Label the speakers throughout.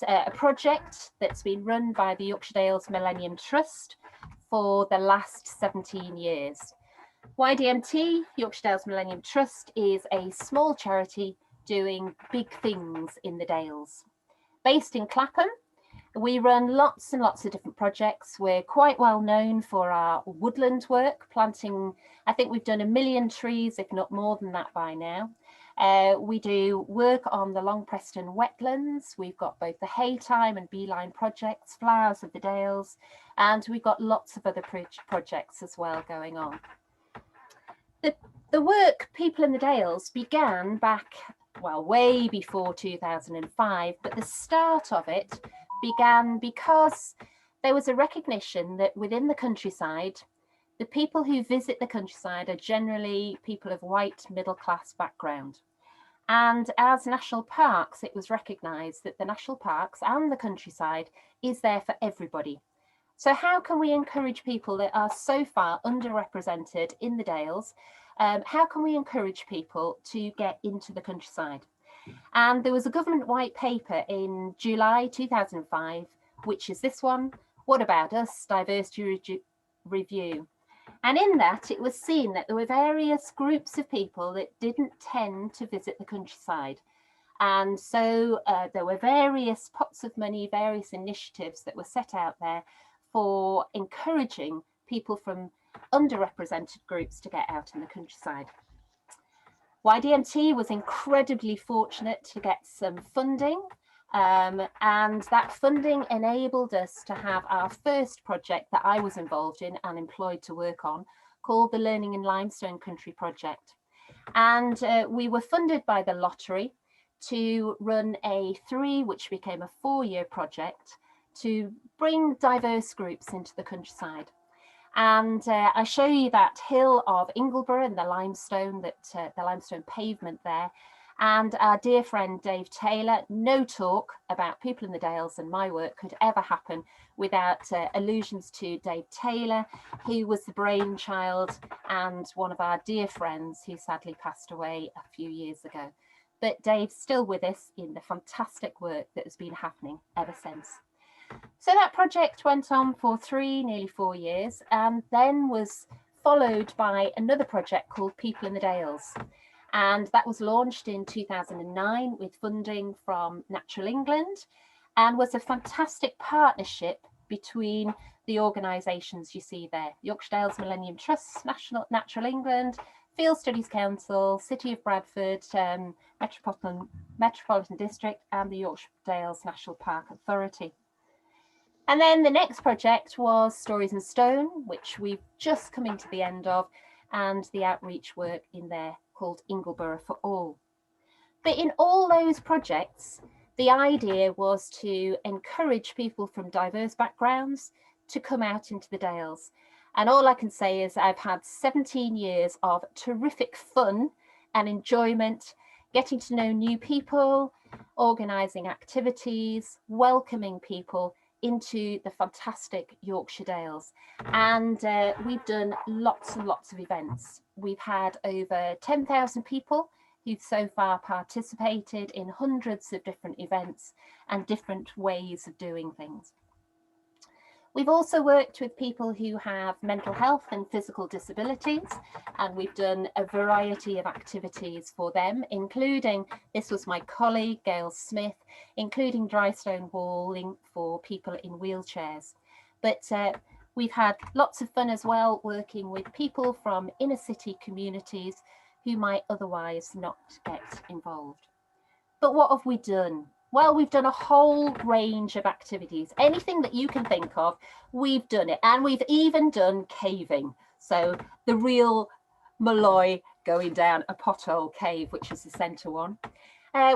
Speaker 1: a project that's been run by the Yorkshire Dales Millennium Trust for the last 17 years. YDMT, Yorkshire Dales Millennium Trust, is a small charity doing big things in the Dales. Based in Clapham, we run lots and lots of different projects. We're quite well known for our woodland work, planting, I think we've done 1 million trees, if not more than that by now. We do work on the Long Preston wetlands. We've got both the Haytime and Beeline projects, Flowers of the Dales, and we've got lots of other projects as well going on. The work People in the Dales began back, well, way before 2005, but the start of it began because there was a recognition that within the countryside, the people who visit the countryside are generally people of white middle-class background. And as national parks, it was recognised that the national parks and the countryside is there for everybody. So how can we encourage people that are so far underrepresented in the Dales? How can we encourage people to get into the countryside? And there was a government white paper in July 2005, which is this one, What About Us? Diversity Review. And in that, it was seen that there were various groups of people that didn't tend to visit the countryside. And so there were various pots of money, various initiatives that were set out there for encouraging people from underrepresented groups to get out in the countryside. YDMT was incredibly fortunate to get some funding, and that funding enabled us to have our first project that I was involved in and employed to work on, called the Learning in Limestone Country Project. And we were funded by the lottery to run a 3, which became a 4-year project, to bring diverse groups into the countryside. And I show you that hill of Ingleborough and the limestone, the limestone pavement there. And our dear friend Dave Taylor, no talk about People in the Dales and my work could ever happen without allusions to Dave Taylor, who was the brainchild and one of our dear friends who sadly passed away a few years ago. But Dave's still with us in the fantastic work that has been happening ever since. So that project went on for 3, nearly 4 years, and then was followed by another project called People in the Dales. And that was launched in 2009 with funding from Natural England, and was a fantastic partnership between the organisations you see there: Yorkshire Dales Millennium Trust, Natural England, Field Studies Council, City of Bradford, Metropolitan District, and the Yorkshire Dales National Park Authority. And then the next project was Stories in Stone, which we've just coming to the end of, and the outreach work in there called Ingleborough for All. But in all those projects, the idea was to encourage people from diverse backgrounds to come out into the Dales. And all I can say is I've had 17 years of terrific fun and enjoyment, getting to know new people, organising activities, welcoming people into the fantastic Yorkshire Dales. And we've done lots and lots of events. We've had over 10,000 people who've so far participated in hundreds of different events and different ways of doing things. We've also worked with people who have mental health and physical disabilities, and we've done a variety of activities for them, including, this was my colleague Gail Smith, including dry stone walling for people in wheelchairs. But we've had lots of fun as well working with people from inner city communities who might otherwise not get involved. But what have we done? Well, we've done a whole range of activities. Anything that you can think of, we've done it. And we've even done caving. So the real Malloy going down a pothole cave, which is the centre one.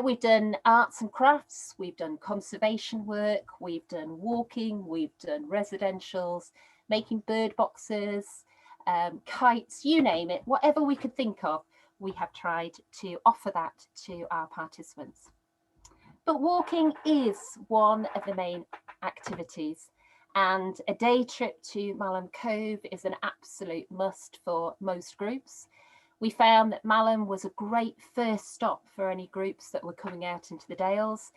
Speaker 1: We've done arts and crafts. We've done conservation work. We've done walking. We've done residentials, making bird boxes, kites, you name it. Whatever we could think of, we have tried to offer that to our participants. But walking is one of the main activities, and a day trip to Malham Cove is an absolute must for most groups. We found that Malham was a great first stop for any groups that were coming out into the Dales.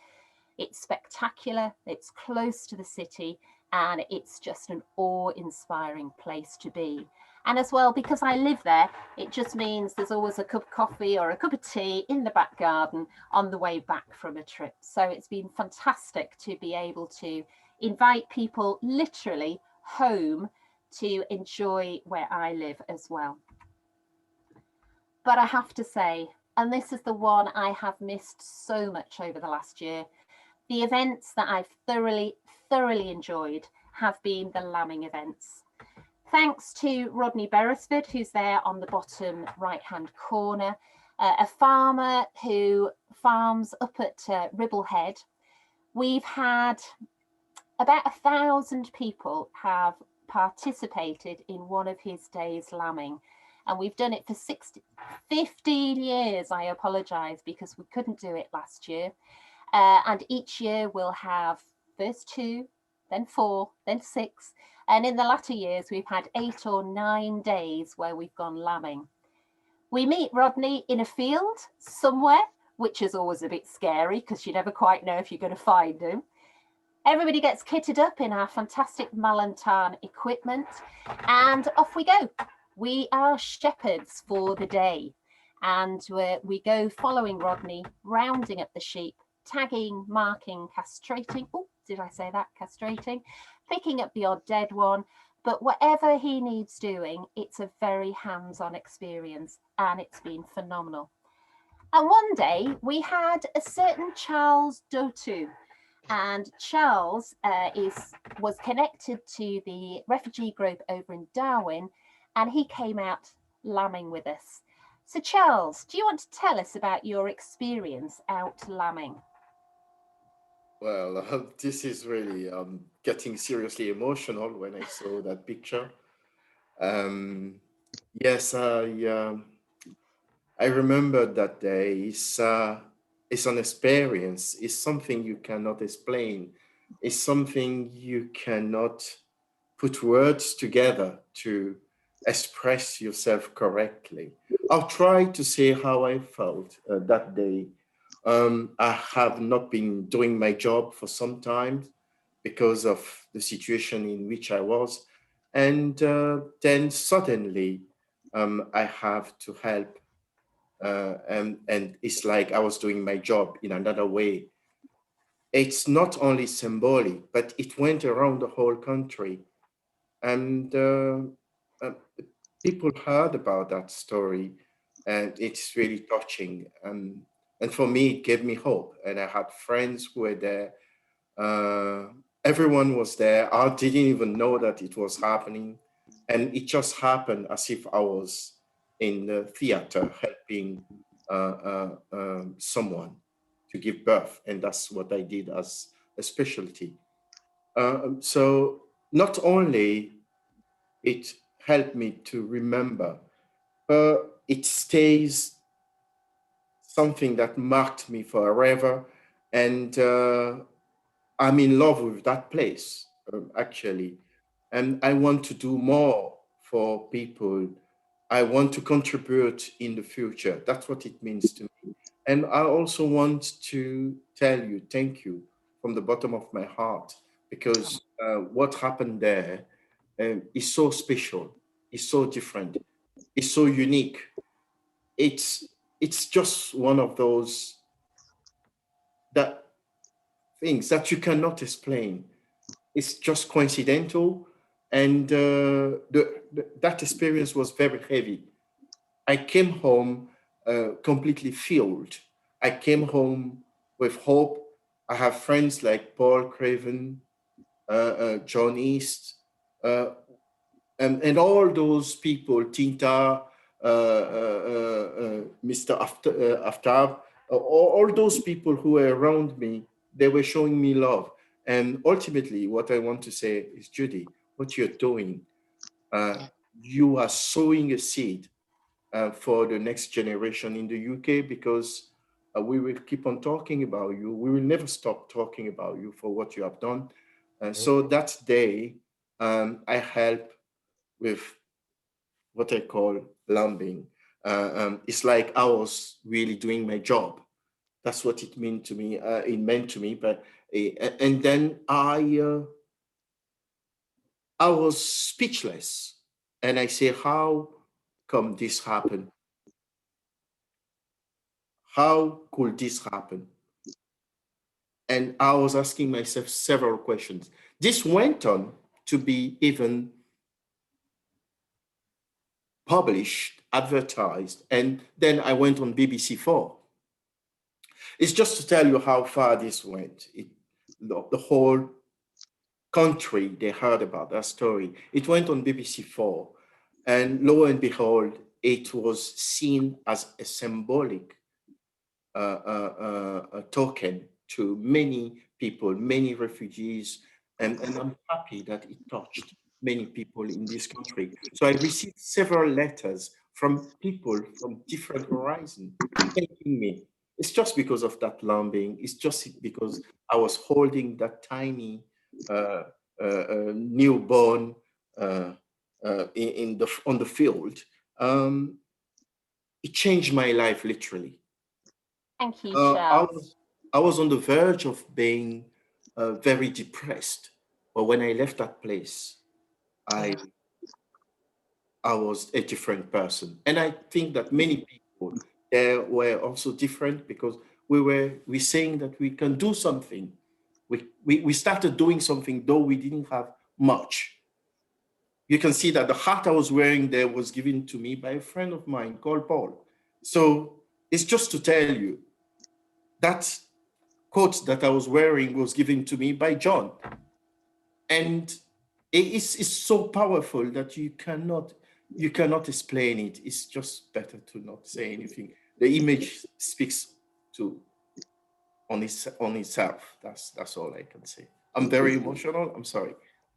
Speaker 1: It's spectacular, it's close to the city, and it's just an awe-inspiring place to be. And as well, because I live there, it just means there's always a cup of coffee or a cup of tea in the back garden on the way back from a trip. So it's been fantastic to be able to invite people literally home to enjoy where I live as well. But I have to say, and this is the one I have missed so much over the last year, the events that I've thoroughly enjoyed have been the lambing events. Thanks to Rodney Beresford, who's there on the bottom right-hand corner, a farmer who farms up at Ribblehead. We've had about 1,000 people have participated in one of his days lambing. And we've done it for 15 years. I apologise because we couldn't do it last year. And each year we'll have first 2, then 4, then 6. And in the latter years, we've had 8 or 9 days where we've gone lambing. We meet Rodney in a field somewhere, which is always a bit scary because you never quite know if you're going to find him. Everybody gets kitted up in our fantastic Malantan equipment, and off we go. We are shepherds for the day, and we go following Rodney, rounding up the sheep, tagging, marking, castrating. Oh, did I say that? Castrating, picking up the odd dead one. But whatever he needs doing, it's a very hands-on experience, and it's been phenomenal. And one day we had a certain Charles Dotu, and Charles was connected to the refugee group over in Darwin, and he came out lambing with us. So Charles, do you want to tell us about your experience out lambing?
Speaker 2: Well, this is really getting seriously emotional when I saw that picture. Um, yes, I remember that day. It's an experience. It's something you cannot explain. It's something you cannot put words together to express yourself correctly. I'll try to say how I felt that day. I have not been doing my job for some time because of the situation in which I was. And then suddenly I have to help. And it's like I was doing my job in another way. It's not only symbolic, but it went around the whole country. And uh, people heard about that story, and it's really touching. And for me, it gave me hope. And I had friends who were there. Uh, Everyone was there. I didn't even know that it was happening. And it just happened as if I was in the theater helping someone to give birth. And that's what I did as a specialty. So not only it helped me to remember, but it stays something that marked me forever. And I'm in love with that place, actually. And I want to do more for people. I want to contribute in the future. That's what it means to me. And I also want to tell you thank you from the bottom of my heart because what happened there is so special, is so different, is so unique. It's just one of those that things that you cannot explain. It's just coincidental, and that experience was very heavy. I came home completely filled. I came home with hope. I have friends like Paul Craven, John East, uh, and all those people, Tinta, Mr. Aftab, all those people who were around me, they were showing me love. And ultimately, what I want to say is, Judy, what you're doing, uh, you are sowing a seed for the next generation in the UK because we will keep on talking about you. We will never stop talking about you for what you have done. So that day, I help with what I call lambing. It's like I was really doing my job. That's what it meant to me. It meant to me. But and then I was speechless, and I say, how come this happened? How could this happen? And I was asking myself several questions. This went on to be even published, advertised, and then I went on BBC4. It's just to tell you how far this went. The whole country, they heard about that story. It went on BBC4, and lo and behold, it was seen as a symbolic a token to many people, many refugees, and I'm happy that it touched many people in this country. So I received several letters from people from different horizons thanking me. It's just because of that lambing. It's just because I was holding that tiny newborn in the on the field. Um, it changed my life literally.
Speaker 1: Thank you,
Speaker 2: Uh, I
Speaker 1: Charles.
Speaker 2: was I was on the verge of being very depressed, but when I left that place, I I was a different person, and I think that many people there were also different because we saying that we can do something. We started doing something though we didn't have much. You can see that the hat I was wearing there was given to me by a friend of mine called Paul. So it's just to tell you that coat that I was wearing was given to me by John. And it's so powerful that you cannot explain it. It's just better to not say anything. The image speaks to on itself. That's all I can say. I'm very emotional. I'm sorry.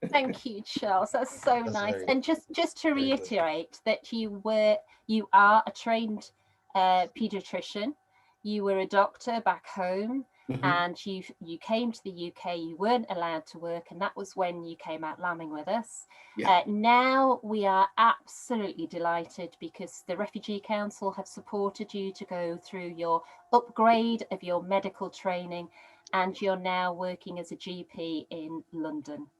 Speaker 1: Thank you, Charles. That's so
Speaker 3: That's
Speaker 1: nice.
Speaker 3: very,
Speaker 1: And just to
Speaker 3: very good.
Speaker 1: reiterate that you are a trained pediatrician. You were a doctor back home,
Speaker 2: Mhm.
Speaker 1: and you came to the UK. You weren't allowed to work, and that was when you came out lambing with us.
Speaker 2: Yeah.
Speaker 1: Now we are absolutely delighted because the Refugee Council have supported you to go through your upgrade of your medical training, and you're now working as a GP in London.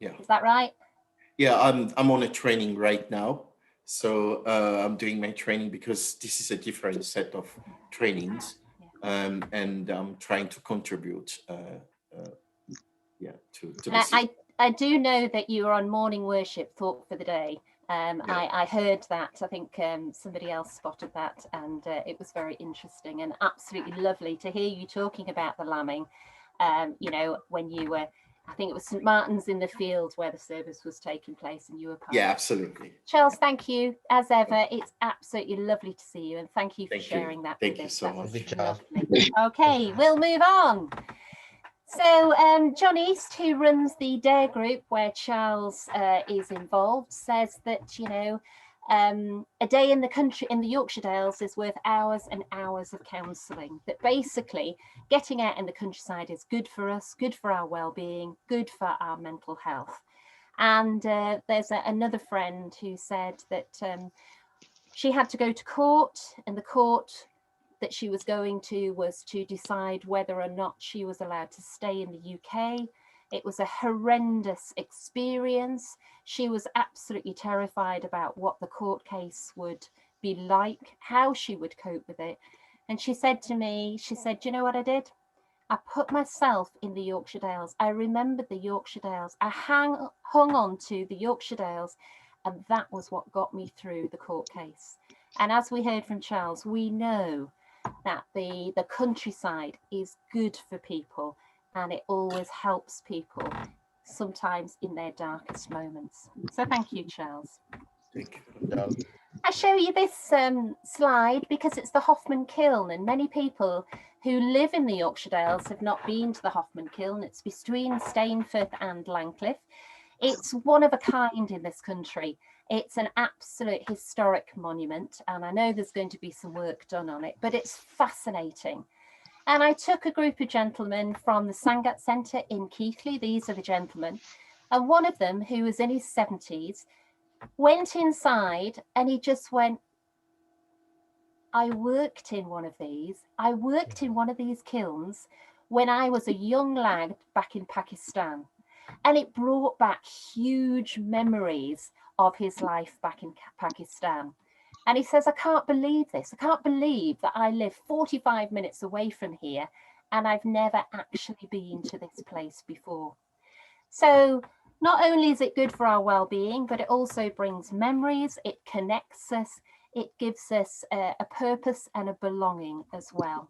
Speaker 2: Yeah.
Speaker 1: Is that right?
Speaker 2: Yeah, I'm on a training right now. So I'm doing my training because this is a different set of trainings. And I'm trying to contribute yeah, to
Speaker 1: And
Speaker 2: the system.
Speaker 1: I do know that you are on morning worship thought for the day.
Speaker 2: Yeah.
Speaker 1: I heard that. I think somebody else spotted that, and it was very interesting and absolutely lovely to hear you talking about the lambing. You know, when you were, I think it was St. Martin's in the Fields where the service was taking place, and you were part.
Speaker 2: Yeah, absolutely.
Speaker 1: Charles, thank you as ever. It's absolutely lovely to see you, and thank you for
Speaker 2: Thank you.
Speaker 1: sharing that
Speaker 2: Thank
Speaker 1: with
Speaker 2: you
Speaker 1: us.
Speaker 2: so
Speaker 1: That
Speaker 2: much.
Speaker 1: was
Speaker 3: Thank you, Charles.
Speaker 1: lovely. Okay, we'll move on. So John East, who runs the DARE group where Charles is involved, says that, you know, a day in the country, in the Yorkshire Dales, is worth hours and hours of counselling. That basically getting out in the countryside is good for us, good for our well-being, good for our mental health. And there's another friend who said that she had to go to court, and the court that she was going to was to decide whether or not she was allowed to stay in the UK. It was a horrendous experience. She was absolutely terrified about what the court case would be like, how she would cope with it. And she said to me, she said, "Do you know what I did? I put myself in the Yorkshire Dales. I remembered the Yorkshire Dales. I hung on to the Yorkshire Dales, and that was what got me through the court case." And as we heard from Charles, we know that the countryside is good for people, and it always helps people, sometimes in their darkest moments. So thank you, Charles.
Speaker 2: Thank you.
Speaker 3: Charles.
Speaker 1: I show you this slide because it's the Hoffman Kiln, and many people who live in the Yorkshire Dales have not been to the Hoffman Kiln. It's between Stainforth and Langcliffe. It's one of a kind in this country. It's an absolute historic monument, and I know there's going to be some work done on it, but it's fascinating. And I took a group of gentlemen from the Sangat Centre in Keighley. These are the gentlemen. And one of them, who was in his 70s, went inside and he just went, I worked in one of these. I worked in one of these kilns when I was a young lad back in Pakistan. And it brought back huge memories of his life back in Pakistan. And he says, I can't believe this. I can't believe that I live 45 minutes away from here and I've never actually been to this place before. So not only is it good for our well-being, but it also brings memories, it connects us, it gives us a purpose and a belonging as well.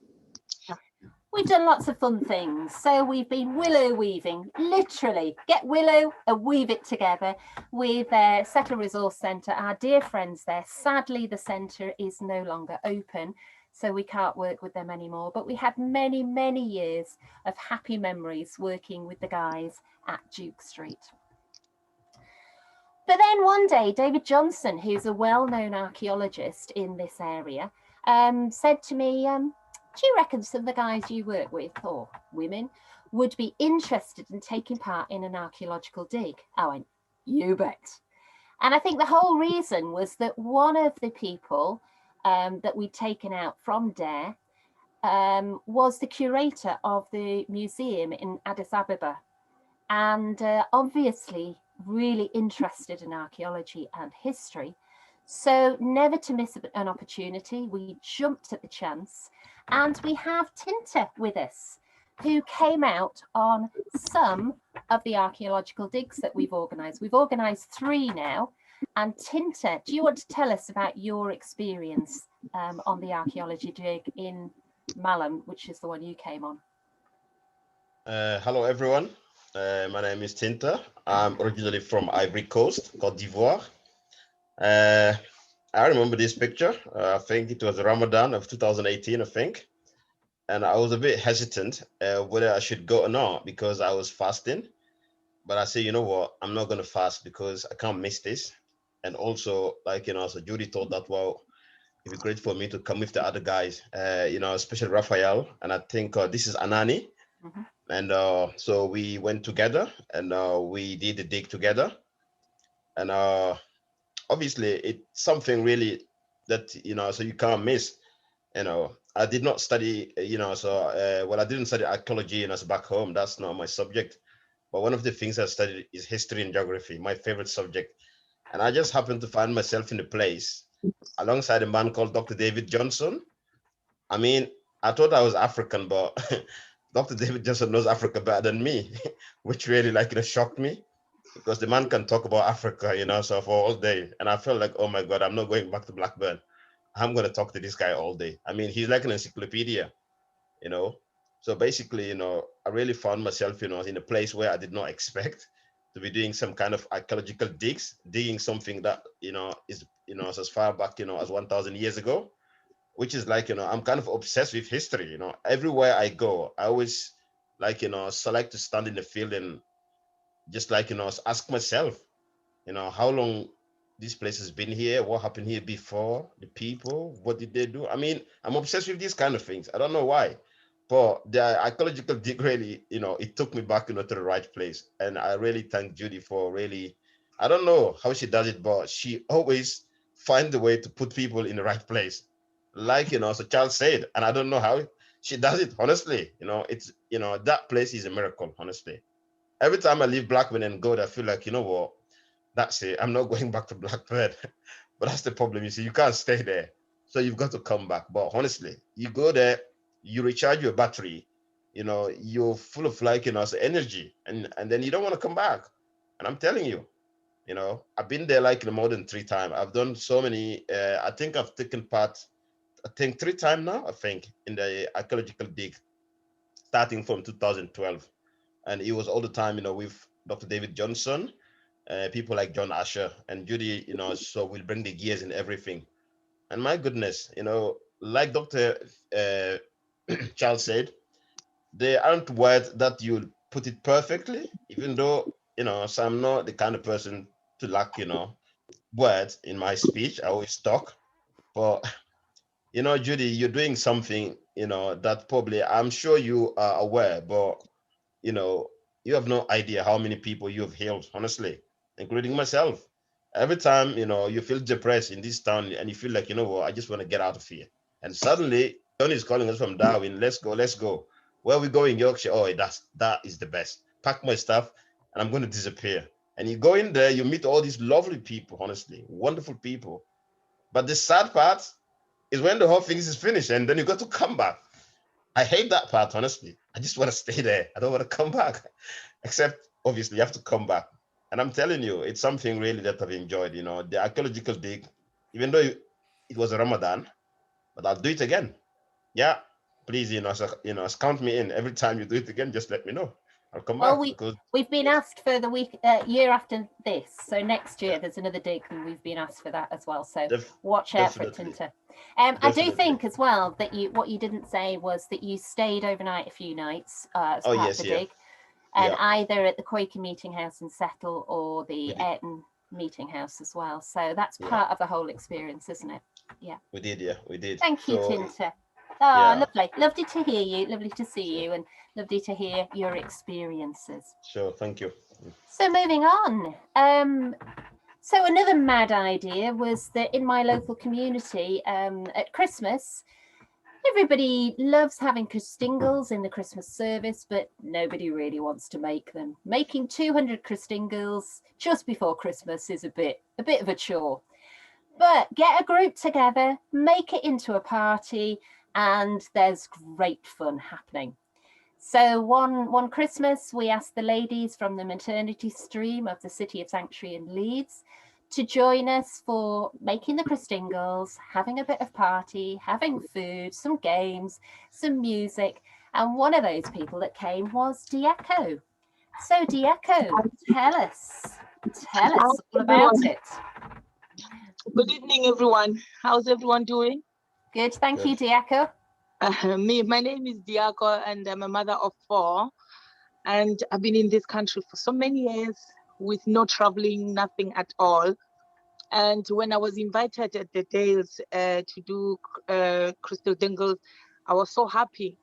Speaker 1: We've done lots of fun things. So we've been willow weaving, literally get willow and weave it together with Settler Resource Centre, our dear friends there. Sadly, the centre is no longer open, so we can't work with them anymore. But we had many, many years of happy memories working with the guys at Duke Street. But then one day, David Johnson, who's a well-known archaeologist in this area, said to me, do you reckon some of the guys you work with, or women, would be interested in taking part in an archaeological dig? I went, you bet. And I think the whole reason was that one of the people that we'd taken out from Dare was the curator of the museum in Addis Ababa, and obviously really interested in archaeology and history. So never to miss an opportunity, we jumped at the chance, and we have Tinta with us, who came out on some of the archaeological digs that we've organised. We've organised 3 now. And Tinta, do you want to tell us about your experience on the archaeology dig in Malham, which is the one you came on?
Speaker 3: Hello, everyone. My name is Tinta. I'm originally from Ivory Coast, Côte d'Ivoire. I remember this picture. I think it was Ramadan of 2018, I think. And I was a bit hesitant whether I should go or not because I was fasting. But I say, you know what, I'm not going to fast because I can't miss this. And also, like, so Judy thought that, well, it'd be great for me to come with the other guys, especially Raphael. And I think this is Anani. Mm-hmm. And so we went together and we did the dig together. And obviously it's something really that, so you can't miss. I did not study, I didn't study archaeology, so back home, that's not my subject. But one of the things I studied is history and geography, my favorite subject. And I just happened to find myself in a place alongside a man called Dr. David Johnson. I mean, I thought I was African, but Dr. David Johnson knows Africa better than me, which really shocked me because the man can talk about Africa, so for all day. And I felt like, oh my God, I'm not going back to Blackburn. I'm going to talk to this guy all day. I mean, he's like an encyclopedia, So basically, I really found myself, in a place where I did not expect to be doing some kind of archaeological digging something that, is, as far back, as 1,000 years ago, which is I'm kind of obsessed with history, everywhere I go, I always select to stand in the field and just ask myself, how long this place has been here, what happened here before, the people, what did they do? I mean, I'm obsessed with these kind of things. I don't know why, but the archaeological dig really, it took me back, to the right place. And I really thank Judy for really, I don't know how she does it, but she always finds a way to put people in the right place. So Charles said, and I don't know how she does it, honestly, it's, that place is a miracle, honestly. Every time I leave Blackburn and go there, I feel like, what, that's it. I'm not going back to Blackburn. But that's the problem. You see, you can't stay there. So you've got to come back. But honestly, you go there, you recharge your battery, you're full of energy, and then you don't want to come back. And I'm telling you, I've been there more than 3 times. I've done so many, I think I've taken part, 3 times now, I think, in the archaeological dig, starting from 2012. And it was all the time, with Dr. David Johnson, people like John Asher and Judy, so we'll bring the gears and everything. And my goodness, like Dr. Charles said, they aren't words that you put it perfectly, even though, so I'm not the kind of person to lack, words in my speech. I always talk. But, Judy, you're doing something, that probably I'm sure you are aware, but, you have no idea how many people you have healed, honestly, including myself. Every time, you feel depressed in this town and you feel like, what, I just want to get out of here. And suddenly, Tony's calling us from Darwin. Let's go, let's go. Where are we going? Yorkshire. Oh, that is the best. Pack my stuff, and I'm going to disappear. And you go in there, you meet all these lovely people, honestly, wonderful people. But the sad part is when the whole thing is finished, and then you got to come back. I hate that part, honestly. I just want to stay there. I don't want to come back. Except, obviously, you have to come back. And I'm telling you, it's something really that I've enjoyed. You know, the archaeological dig, even though it was a Ramadan, but I'll do it again. Yeah, please, count me in. Every time you do it again, just let me know. I'll come back.
Speaker 1: Well, we've been asked for the year after this. So next year there's another dig, and we've been asked for that as well. So watch out for it, Tinta. I do think as well that what you didn't say was that you stayed overnight a few nights as part of the dig, and either at the Quaker Meeting House in Settle or the Ayrton Meeting House as well. So that's part of the whole experience, isn't it? Yeah.
Speaker 3: We did, we did.
Speaker 1: Thank you, Tinta. Oh, lovely. Lovely to hear you. Lovely to see you, and lovely to hear your experiences.
Speaker 3: Sure, thank you.
Speaker 1: So moving on. So another mad idea was that in my local community at Christmas, everybody loves having Christingles in the Christmas service, but nobody really wants to make them. Making 200 Christingles just before Christmas is a bit of a chore. But get a group together, make it into a party, and there's great fun happening. So one Christmas, we asked the ladies from the maternity stream of the City of Sanctuary in Leeds to join us for making the Christingles, having a bit of party, having food, some games, some music. And one of those people that came was Dieko. So Dieko, tell us all about it.
Speaker 4: Good evening, everyone. How's everyone doing?
Speaker 1: Good, thank you, Dieko.
Speaker 4: My name is Dieko, and I'm a mother of 4. And I've been in this country for so many years with no traveling, nothing at all. And when I was invited at the Dales to do crystal dingles, I was so happy.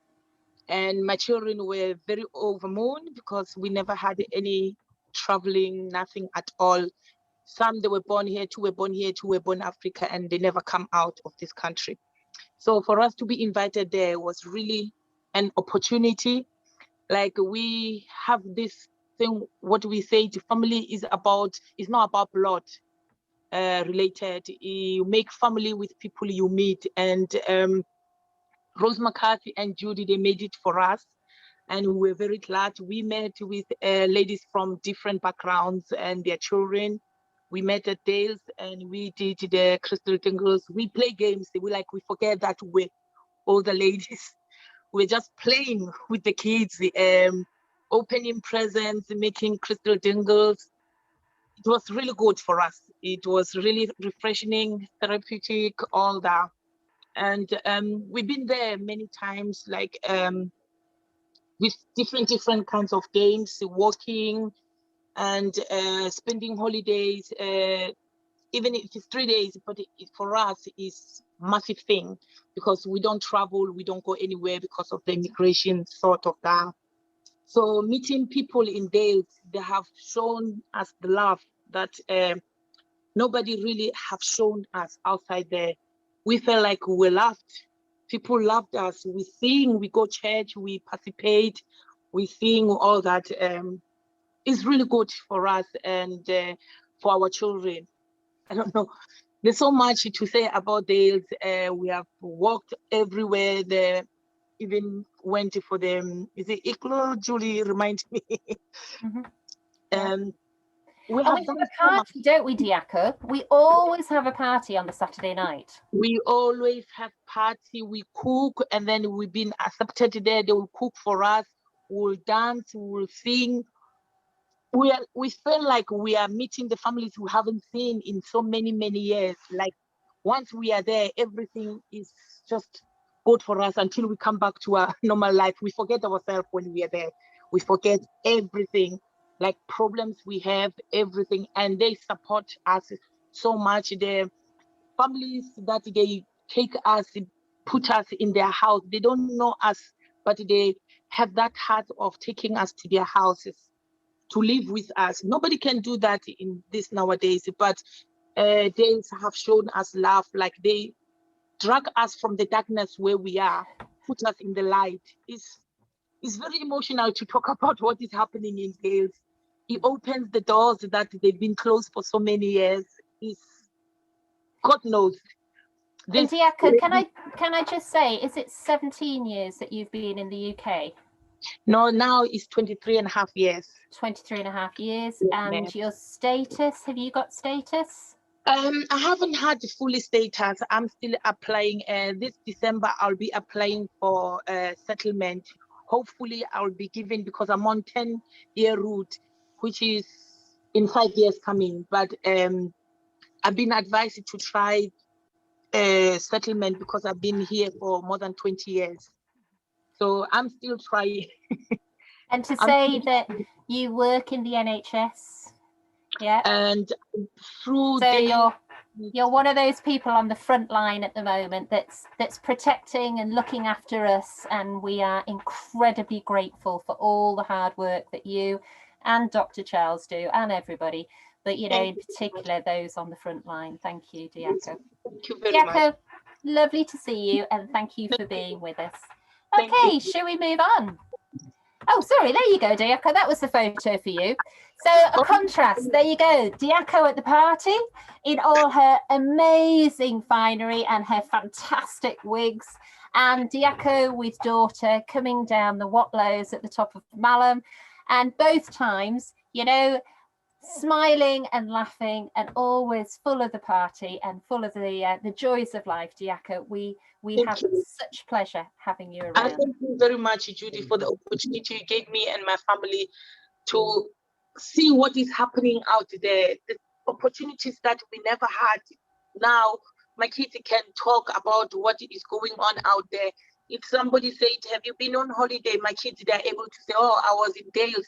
Speaker 4: And my children were very overmoon because we never had any traveling, nothing at all. Some, they were born here, 2 were born here, 2 were born in Africa, and they never come out of this country. So for us to be invited there was really an opportunity. Like, we have this thing, what we say, the family is not about blood related. You make family with people you meet. And Rose McCarthy and Judy, they made it for us. And we were very glad. We met with ladies from different backgrounds and their children. We met at Dales and we did the crystal dingles. We play games. We forget that we're all the ladies. We're just playing with the kids, opening presents, making crystal dingles. It was really good for us. It was really refreshing, therapeutic, all that. And we've been there many times, with different kinds of games, walking and spending holidays, even if it's 3 days, but for us it's massive thing because we don't travel, we don't go anywhere because of the immigration sort of that. So meeting people in Dales, they have shown us the love that nobody really have shown us outside there. We felt like we were loved. People loved us. We sing, we go church, we participate, we sing, all that. It's really good for us and for our children. I don't know. There's so much to say about Dales. We have walked everywhere. There, even went for them. Is it Igloo? Julie, remind me.
Speaker 1: Mm-hmm. We have a party, don't we, Dieko? We always have a party on the Saturday night.
Speaker 4: We always have party. We cook, and then we've been accepted there. They will cook for us. We'll dance. We'll sing. We feel like we are meeting the families we haven't seen in so many years. Like, once we are there, everything is just good for us until we come back to our normal life. We forget ourselves when we are there. We forget everything, like problems we have, everything, and they support us so much. The families that they take us, put us in their house, they don't know us, but they have that heart of taking us to their houses to live with us. Nobody can do that in this nowadays, but they have shown us love. Like, they drag us from the darkness where we are, put us in the light. It's very emotional to talk about what is happening in Dales. He opens the doors that they've been closed for so many years. God knows.
Speaker 1: And Diaka, can I just say, is it 17 years that you've been in the UK?
Speaker 4: No, now it's 23 and a half years.
Speaker 1: 23 and a half years.
Speaker 4: Yes,
Speaker 1: and
Speaker 4: ma'am.
Speaker 1: your status, have you got status?
Speaker 4: I haven't had the full status. I'm still applying. This December, I'll be applying for settlement. Hopefully, I'll be given, because I'm on 10-year route, which is in 5 years coming. But I've been advised to try settlement because I've been here for more than 20 years. So I'm still trying.
Speaker 1: And to say that you work in the NHS, yeah.
Speaker 4: And through
Speaker 1: so you're one of those people on the front line at the moment that's protecting and looking after us, and we are incredibly grateful for all the hard work that you and Dr. Charles do, and everybody, but you know, in particular those on the front line. Thank you, Diaka.
Speaker 4: Thank you very much.
Speaker 1: Lovely to see you, and thank you for being with us. Okay, shall we move on? Oh, sorry, there you go, Diaka. That was the photo for you. So a contrast, there you go. Diaka at the party in all her amazing finery and her fantastic wigs. And Diaka with daughter coming down the Watlows at the top of Malham. And both times, you know, smiling and laughing and always full of the party and full of the joys of life, Diaka. We have such pleasure having you around.
Speaker 4: Thank you very much, Judy, for the opportunity you gave me and my family to see what is happening out there, the opportunities that we never had. Now my kids can talk about what is going on out there. If somebody said, have you been on holiday? My kids, they're able to say, oh, I was in Dales.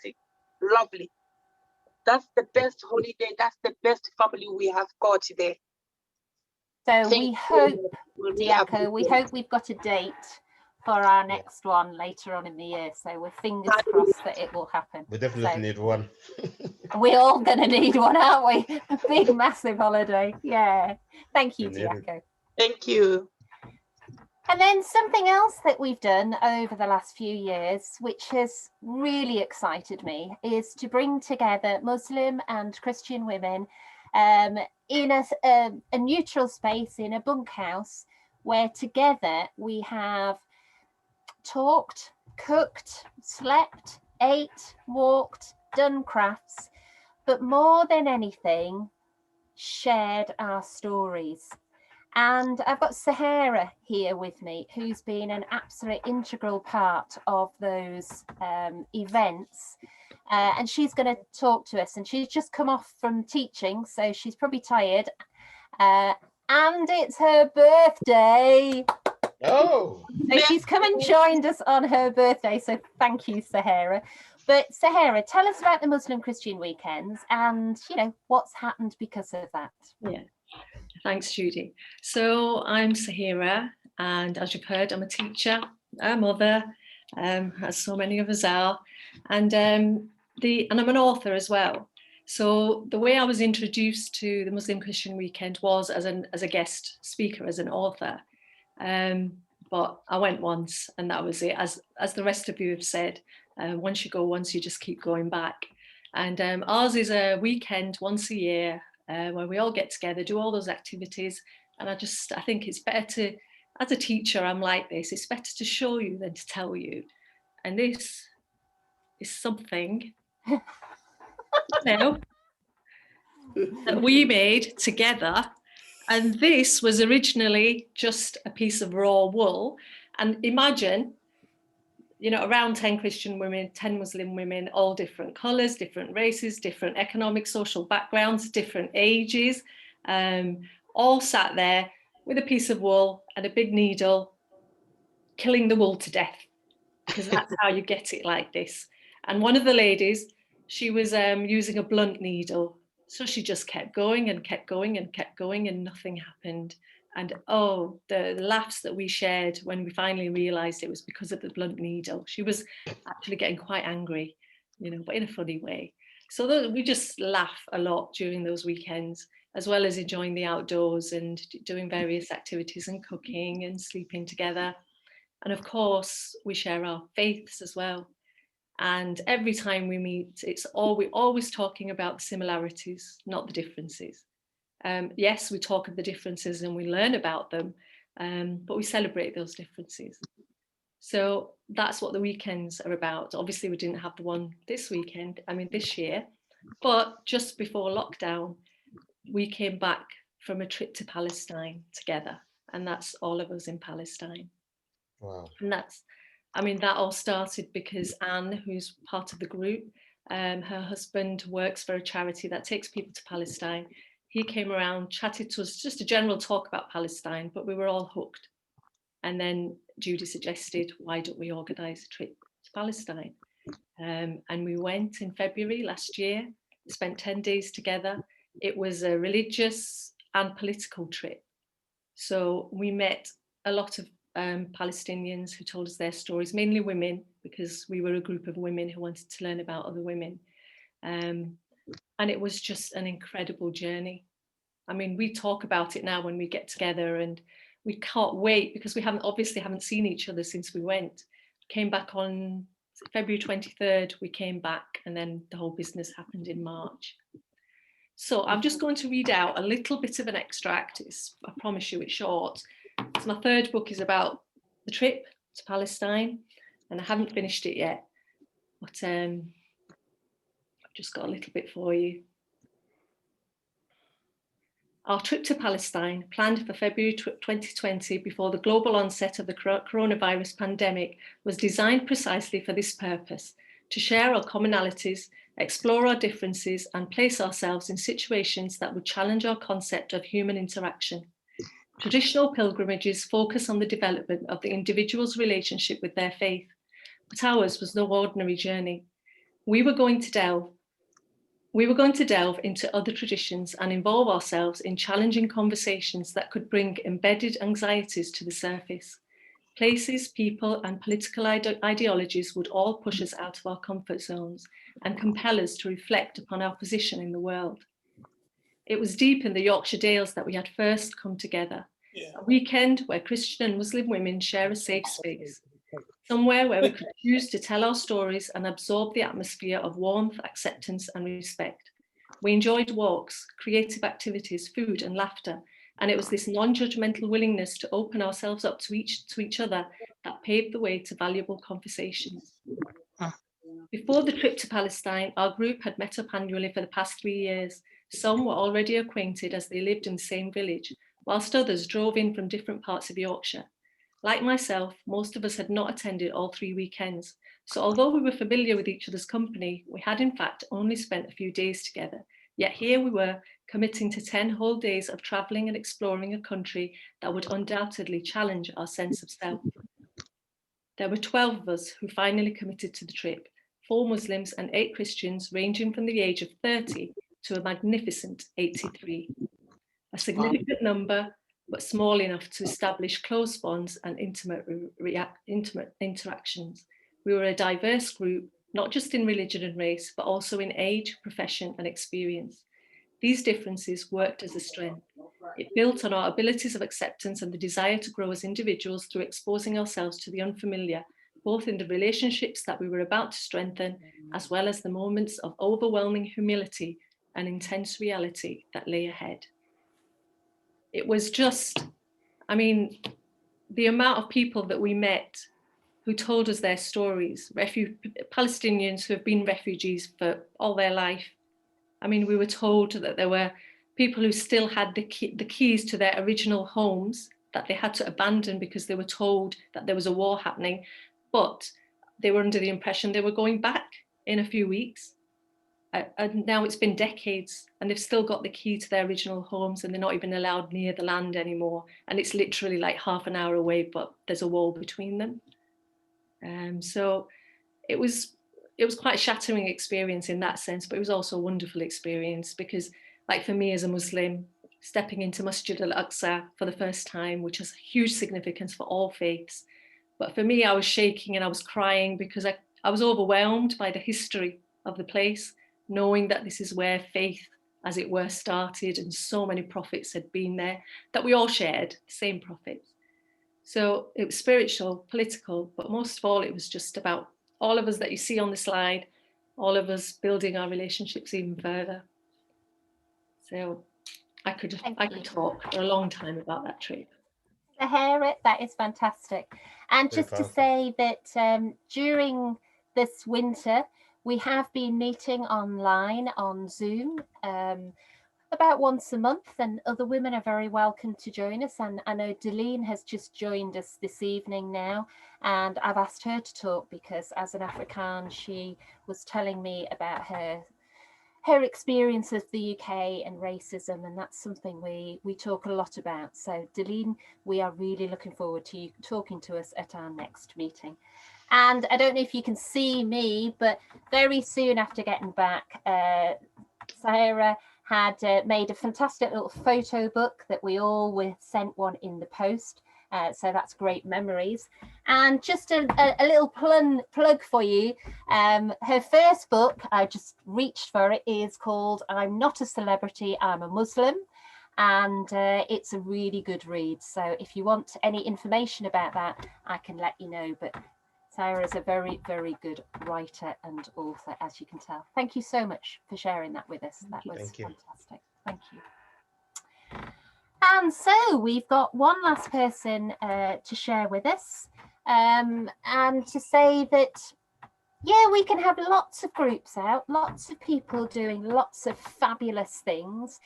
Speaker 4: Lovely. That's the best holiday. That's the best family we have got there.
Speaker 1: So we hope, Diaka, we hope we've got a date for our next one later on in the year. So we're fingers crossed that it will happen.
Speaker 3: We definitely need one.
Speaker 1: We're all going to need one, aren't we? A big, massive holiday. Yeah. Thank you, Diaka.
Speaker 4: Thank you.
Speaker 1: And then something else that we've done over the last few years, which has really excited me, is to bring together Muslim and Christian women in a neutral space, in a bunkhouse, where together we have talked, cooked, slept, ate, walked, done crafts, but more than anything, shared our stories. And I've got Sahara here with me, who's been an absolute integral part of those events. And she's going to talk to us. And she's just come off from teaching, so she's probably tired. And it's her birthday.
Speaker 3: Oh!
Speaker 1: So she's come and joined us on her birthday. So thank you, Sahara. But Sahara, tell us about the Muslim Christian weekends and, you know, what's happened because of that.
Speaker 5: Yeah. Thanks, Judy. So I'm Sahara, and as you've heard, I'm a teacher, a mother, as so many of us are, and I'm an author as well. So the way I was introduced to the Muslim Christian Weekend was as a guest speaker, as an author. But I went once, and that was it. As the rest of you have said, once you go once, you just keep going back. And ours is a weekend once a year. Where we all get together, do all those activities. And I think it's better to, as a teacher, I'm like this, it's better to show you than to tell you. And this is something, you know, that we made together. And this was originally just a piece of raw wool. And imagine, you know, around 10 Christian women, 10 Muslim women, all different colours, different races, different economic, social backgrounds, different ages, all sat there with a piece of wool and a big needle, killing the wool to death, because that's how you get it like this. And one of the ladies, she was using a blunt needle. So she just kept going and kept going and kept going, and nothing happened. And oh, the laughs that we shared when we finally realised it was because of the blunt needle. She was actually getting quite angry, you know, but in a funny way. So we just laugh a lot during those weekends, as well as enjoying the outdoors and doing various activities and cooking and sleeping together. And of course, we share our faiths as well. And every time we meet, we're always talking about the similarities, not the differences. Yes, we talk of the differences and we learn about them, but we celebrate those differences. So that's what the weekends are about. Obviously, we didn't have the one this year, but just before lockdown, we came back from a trip to Palestine together, and that's all of us in Palestine.
Speaker 3: Wow.
Speaker 5: And that all started because Anne, who's part of the group, her husband works for a charity that takes people to Palestine. He came around, chatted to us, just a general talk about Palestine, but we were all hooked. And then Judy suggested, why don't we organise a trip to Palestine? And we went in February last year, spent 10 days together. It was a religious and political trip. So we met a lot of Palestinians who told us their stories, mainly women, because we were a group of women who wanted to learn about other women. And it was just an incredible journey. I mean, we talk about it now when we get together, and we can't wait because we haven't seen each other since we went. Came back on February 23rd, we came back, and then the whole business happened in March. So I'm just going to read out a little bit of an extract. I promise you it's short. So my third book is about the trip to Palestine, and I haven't finished it yet, but I've just got a little bit for you. Our trip to Palestine, planned for February 2020 before the global onset of the coronavirus pandemic, was designed precisely for this purpose: to share our commonalities, explore our differences, and place ourselves in situations that would challenge our concept of human interaction. Traditional pilgrimages focus on the development of the individual's relationship with their faith, but ours was no ordinary journey. We were going to delve into other traditions and involve ourselves in challenging conversations that could bring embedded anxieties to the surface. Places, people, and political ideologies would all push us out of our comfort zones and compel us to reflect upon our position in the world. It was deep in the Yorkshire Dales that we had first come together. A weekend where Christian and Muslim women share a safe space. Somewhere where we could choose to tell our stories and absorb the atmosphere of warmth, acceptance, and respect. We enjoyed walks, creative activities, food, and laughter. And it was this non-judgmental willingness to open ourselves up to each other that paved the way to valuable conversations. Before the trip to Palestine, our group had met up annually for the past 3 years. Some were already acquainted as they lived in the same village, whilst others drove in from different parts of Yorkshire. Like myself, most of us had not attended all 3 weekends. So although we were familiar with each other's company, we had in fact only spent a few days together. Yet here we were, committing to 10 whole days of travelling and exploring a country that would undoubtedly challenge our sense of self. There were 12 of us who finally committed to the trip, 4 Muslims and 8 Christians, ranging from the age of 30 to a magnificent 83. A significant number, but small enough to establish close bonds and intimate interactions. We were a diverse group, not just in religion and race, but also in age, profession, and experience. These differences worked as a strength. It built on our abilities of acceptance and the desire to grow as individuals through exposing ourselves to the unfamiliar, both in the relationships that we were about to strengthen, as well as the moments of overwhelming humility and intense reality that lay ahead. It was just, the amount of people that we met who told us their stories, Palestinians who have been refugees for all their life. We were told that there were people who still had the keys to their original homes that they had to abandon because they were told that there was a war happening, but they were under the impression they were going back in a few weeks. And now it's been decades and they've still got the key to their original homes and they're not even allowed near the land anymore. And it's literally like half an hour away, but there's a wall between them. So it was quite a shattering experience in that sense, but it was also a wonderful experience because, like for me as a Muslim, stepping into Masjid al-Aqsa for the first time, which has huge significance for all faiths. But for me, I was shaking and I was crying because I was overwhelmed by the history of the place, knowing that this is where faith, as it were, started, and so many prophets had been there, that we all shared the same prophets. So it was spiritual, political, but most of all, it was just about all of us that you see on the slide, all of us building our relationships even further. So I could talk for a long time about that trip.
Speaker 1: Sahara, that is fantastic. And just to say that during this winter, we have been meeting online on Zoom about once a month, and other women are very welcome to join us. And I know Deline has just joined us this evening now, and I've asked her to talk because as an Afrikaan, she was telling me about her experience of the UK and racism, and that's something we talk a lot about. So Deline, we are really looking forward to you talking to us at our next meeting. And I don't know if you can see me, but very soon after getting back, Sahara had made a fantastic little photo book that we all were sent one in the post. So that's great memories. And just a little plug for you. Her first book, I just reached for it, is called I'm Not a Celebrity, I'm a Muslim. And it's a really good read. So if you want any information about that, I can let you know. But Sarah is a very, very good writer and author, as you can tell. Thank you so much for sharing that with us. That was fantastic. Thank you. And so we've got one last person to share with us, and to say that, yeah, we can have lots of groups out, lots of people doing lots of fabulous things,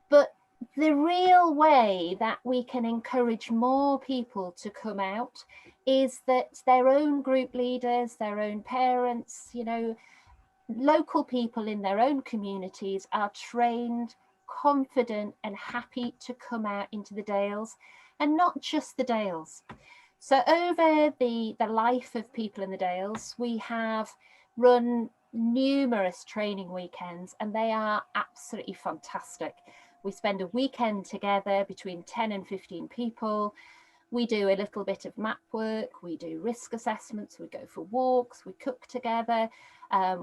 Speaker 1: but the real way that we can encourage more people to come out is that their own group leaders, their own parents, you know, local people in their own communities are trained, confident and happy to come out into the Dales, and not just the Dales. So over the life of people in the Dales, we have run numerous training weekends, and they are absolutely fantastic. We spend a weekend together between 10 and 15 people. We do a little bit of map work, we do risk assessments, we go for walks, we cook together,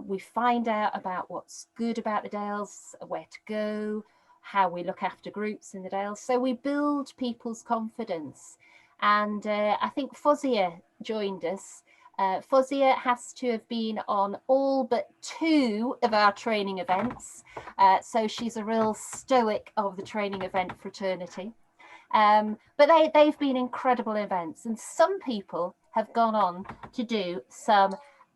Speaker 1: we find out about what's good about the Dales, where to go, how we look after groups in the Dales. So we build people's confidence. And I think Fozia joined us. Fozia has to have been on all but 2 of our training events. So she's a real stoic of the training event fraternity. But they've been incredible events, and some people have gone on to do some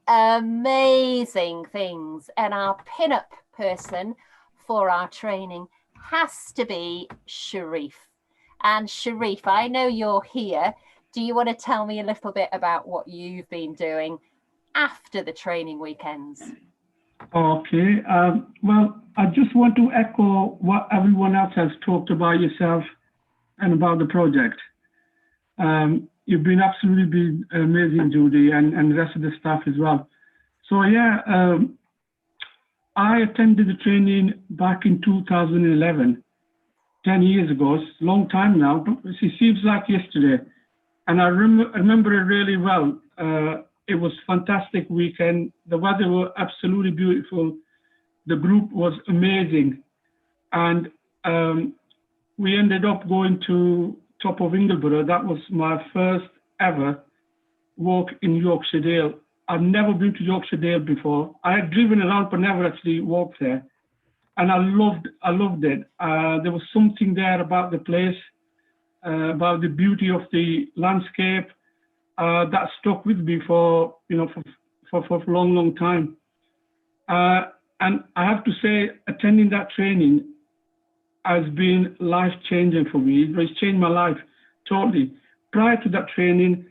Speaker 1: amazing things. And our pin-up person for our training has to be Sharif. And Sharif, I know you're here. Do you want to tell me a little bit about what you've been doing after the training weekends?
Speaker 6: Okay. Well, I just want to echo what everyone else has talked about yourself and about the project. You've been absolutely amazing, Judy, and the rest of the staff as well. So yeah, I attended the training back in 2011, 10 years ago. It's a long time now, but it seems like yesterday. And I remember it really well. It was a fantastic weekend. The weather was absolutely beautiful. The group was amazing. And we ended up going to top of Ingleborough. That was my first ever walk in Yorkshire Dale. I've never been to Yorkshire Dale before. I had driven around but never actually walked there. And I loved it. There was something there about the place, about the beauty of the landscape that stuck with me for a long time. And I have to say, attending that training has been life-changing for me. It has changed my life totally. Prior to that training,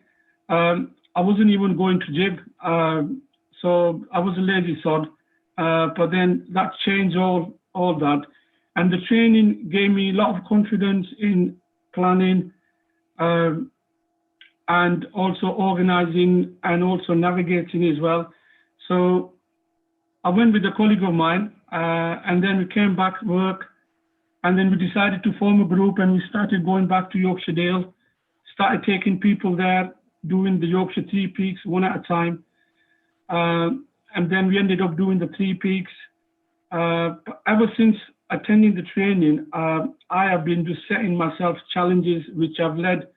Speaker 6: I wasn't even going to gym, so I was a lazy sod. But then that changed all that, and the training gave me a lot of confidence in planning, and also organizing and also navigating as well. So I went with a colleague of mine, and then we came back to work. And then we decided to form a group, and we started going back to Yorkshire Dale, started taking people there, doing the Yorkshire 3 Peaks one at a time. And then we ended up doing the 3 Peaks. Ever since attending the training, I have been just setting myself challenges which have led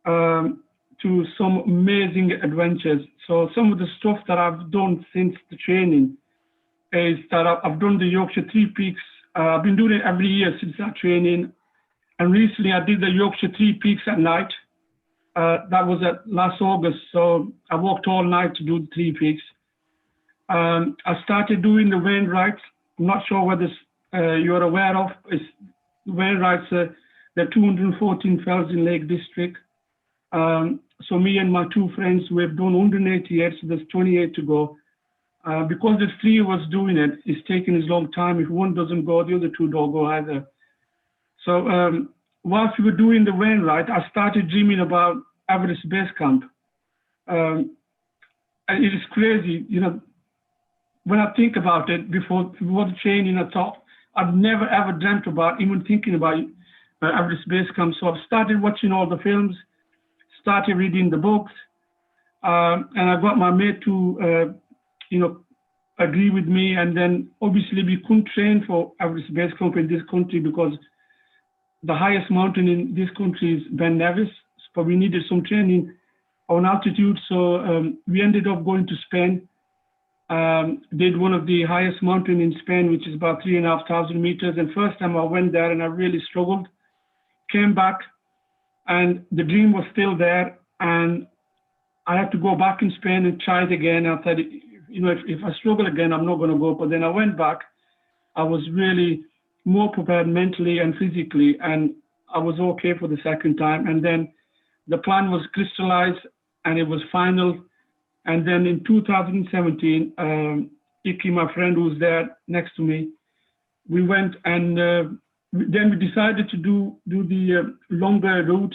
Speaker 6: to some amazing adventures. So some of the stuff that I've done since the training is that I've done the Yorkshire Three Peaks. I've been doing it every year since that training. And recently I did the Yorkshire Three Peaks at night. That was at last August. So I walked all night to do the Three Peaks. I started doing the Wainwrights. I'm not sure whether you're aware of. It's Wainwrights, the 214 fells in Lake District. So me and my two friends, we've done 188, so there's 28 to go. Because there's 3 of us doing it, it's taking a long time. If one doesn't go, the other 2 don't go either. So whilst we were doing the Wainwright, I started dreaming about Everest Base Camp. And it is crazy, you know, when I think about it, before the training, I thought I'd never ever dreamt about even thinking about Everest Base Camp. So I've started watching all the films, started reading the books, and I got my mate to, you know, agree with me. And then obviously we couldn't train for Everest Base Camp in this country because the highest mountain in this country is Ben Nevis, but we needed some training on altitude. So we ended up going to Spain. Did one of the highest mountain in Spain, which is about 3,500 meters. And first time I went there and I really struggled, came back and the dream was still there. And I had to go back in Spain and try it again. I thought, you know, if I struggle again, I'm not going to go. But then I went back. I was really more prepared mentally and physically, and I was okay for the second time. And then the plan was crystallized and it was final. And then in 2017, Iki, my friend who's there next to me, we went and then we decided to do the longer route.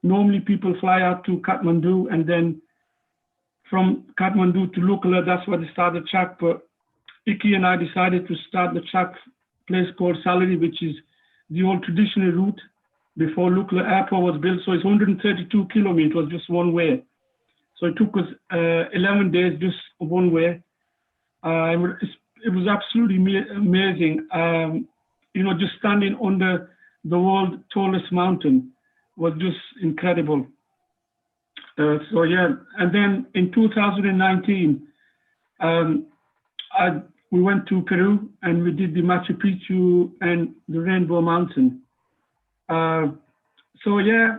Speaker 6: Normally people fly out to Kathmandu and then from Kathmandu to Lukla, that's where they start the track. But Iki and I decided to start the track place called Salary, which is the old traditional route before Lukla Airport was built. So it's 132 kilometers, just one way. So it took us 11 days just one way. It was absolutely amazing. You know, just standing under the world's tallest mountain was just incredible. So yeah, and then in 2019, we went to Peru and we did the Machu Picchu and the Rainbow Mountain. So yeah,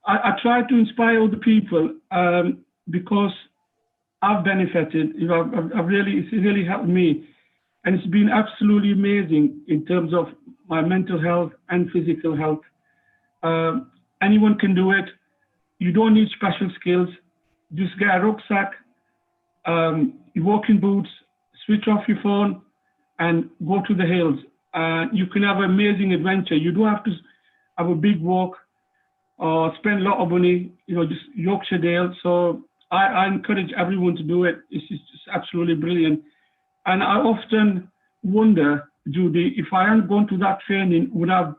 Speaker 6: I try to inspire other people because I've benefited. You know, it's really helped me, and it's been absolutely amazing in terms of my mental health and physical health. Anyone can do it. You don't need special skills. Just get a rucksack, your walking boots, switch off your phone, and go to the hills. You can have an amazing adventure. You don't have to have a big walk or spend a lot of money, you know, just Yorkshire Dales. So I encourage everyone to do it. It's just absolutely brilliant. And I often wonder, Judy, if I hadn't gone to that training, would I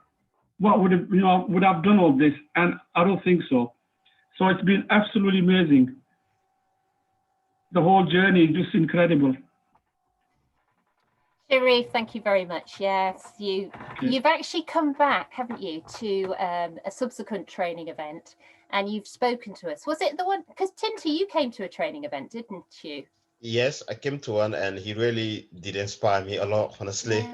Speaker 6: have done all this? And I don't think so. So it's been absolutely amazing. The whole journey is just incredible.
Speaker 1: Sharif, thank you very much. Yes, you've actually come back, haven't you, to a subsequent training event, and you've spoken to us. Was it the one, because Tinty, you came to a training event, didn't you?
Speaker 3: Yes, I came to one and he really did inspire me a lot, honestly.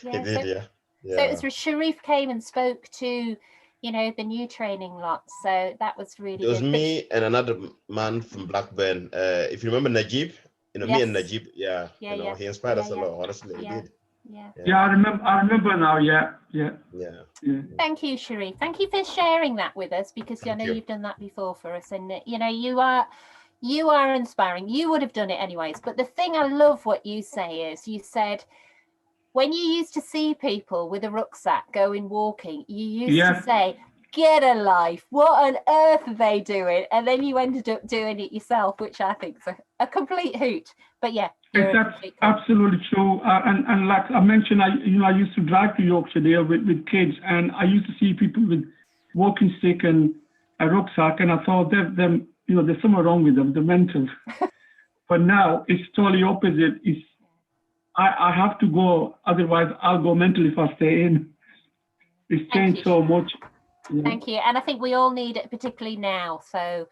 Speaker 3: He did, yeah.
Speaker 1: So it was where Sharif came and spoke to, you know, the new training lot. So that was really good.
Speaker 3: It was me and another man from Blackburn. If you remember Najib, you know, me and Najib, he inspired us a lot, honestly, he did.
Speaker 6: Yeah, I remember now, yeah.
Speaker 1: Thank you, Sharif. Thank you for sharing that with us, because I know you've done that before for us, and you know, you are inspiring. You would have done it anyways. But the thing I love what you say is, you said when you used to see people with a rucksack going walking, you used to say, get a life, what on earth are they doing? And then you ended up doing it yourself, which I think is a complete hoot. But yeah,
Speaker 6: it's absolutely true. And like I mentioned, I used to drive to Yorkshire Dale with kids, and I used to see people with walking stick and a rucksack, and I thought them, you know, there's something wrong with them, they're mental. But now it's totally opposite. I have to go, otherwise I'll go mentally if I stay in. It's changed so much. Yeah.
Speaker 1: Thank you. And I think we all need it, particularly now. So,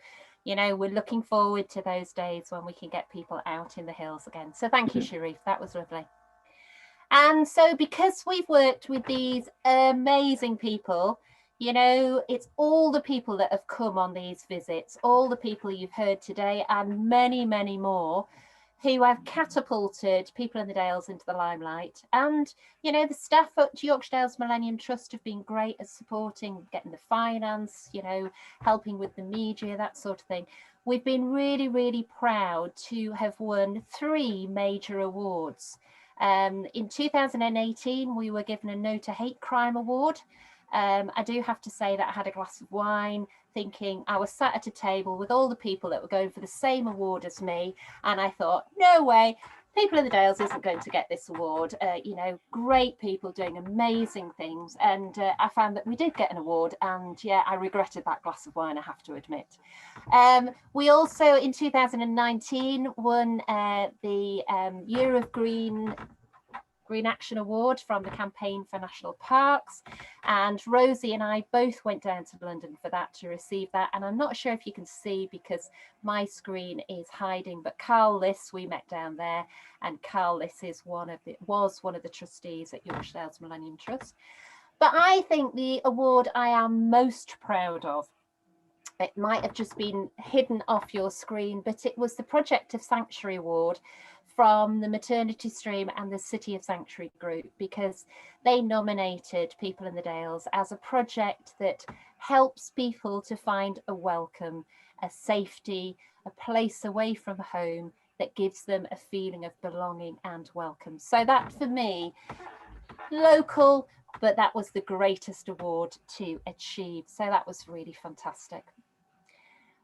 Speaker 1: you know, we're looking forward to those days when we can get people out in the hills again. So thank you, Sharif. That was lovely. And so because we've worked with these amazing people, you know, it's all the people that have come on these visits, all the people you've heard today, and many, many more who have catapulted people in the Dales into the limelight. And, you know, the staff at Yorkshire Dales Millennium Trust have been great at supporting, getting the finance, you know, helping with the media, that sort of thing. We've been really, really proud to have won 3 major awards. In 2018, we were given a No to Hate Crime Award. I do have to say that I had a glass of wine, thinking I was sat at a table with all the people that were going for the same award as me, and I thought, no way, people in the Dales isn't going to get this award. You know, great people doing amazing things, and I found that we did get an award, and yeah, I regretted that glass of wine, I have to admit. We also in 2019 won the Year of Green Action Award from the Campaign for National Parks, and Rosie and I both went down to London for that, to receive that. And I'm not sure if you can see because my screen is hiding, but Carl Liss we met down there, and Carl Liss is was one of the trustees at Yorkshire Dales Millennium Trust. But I think the award I am most proud of, it might have just been hidden off your screen, but it was the Project of Sanctuary Award from the Maternity Stream and the City of Sanctuary group, because they nominated people in the Dales as a project that helps people to find a welcome, a safety, a place away from home that gives them a feeling of belonging and welcome. So that for me, local, but that was the greatest award to achieve. So that was really fantastic.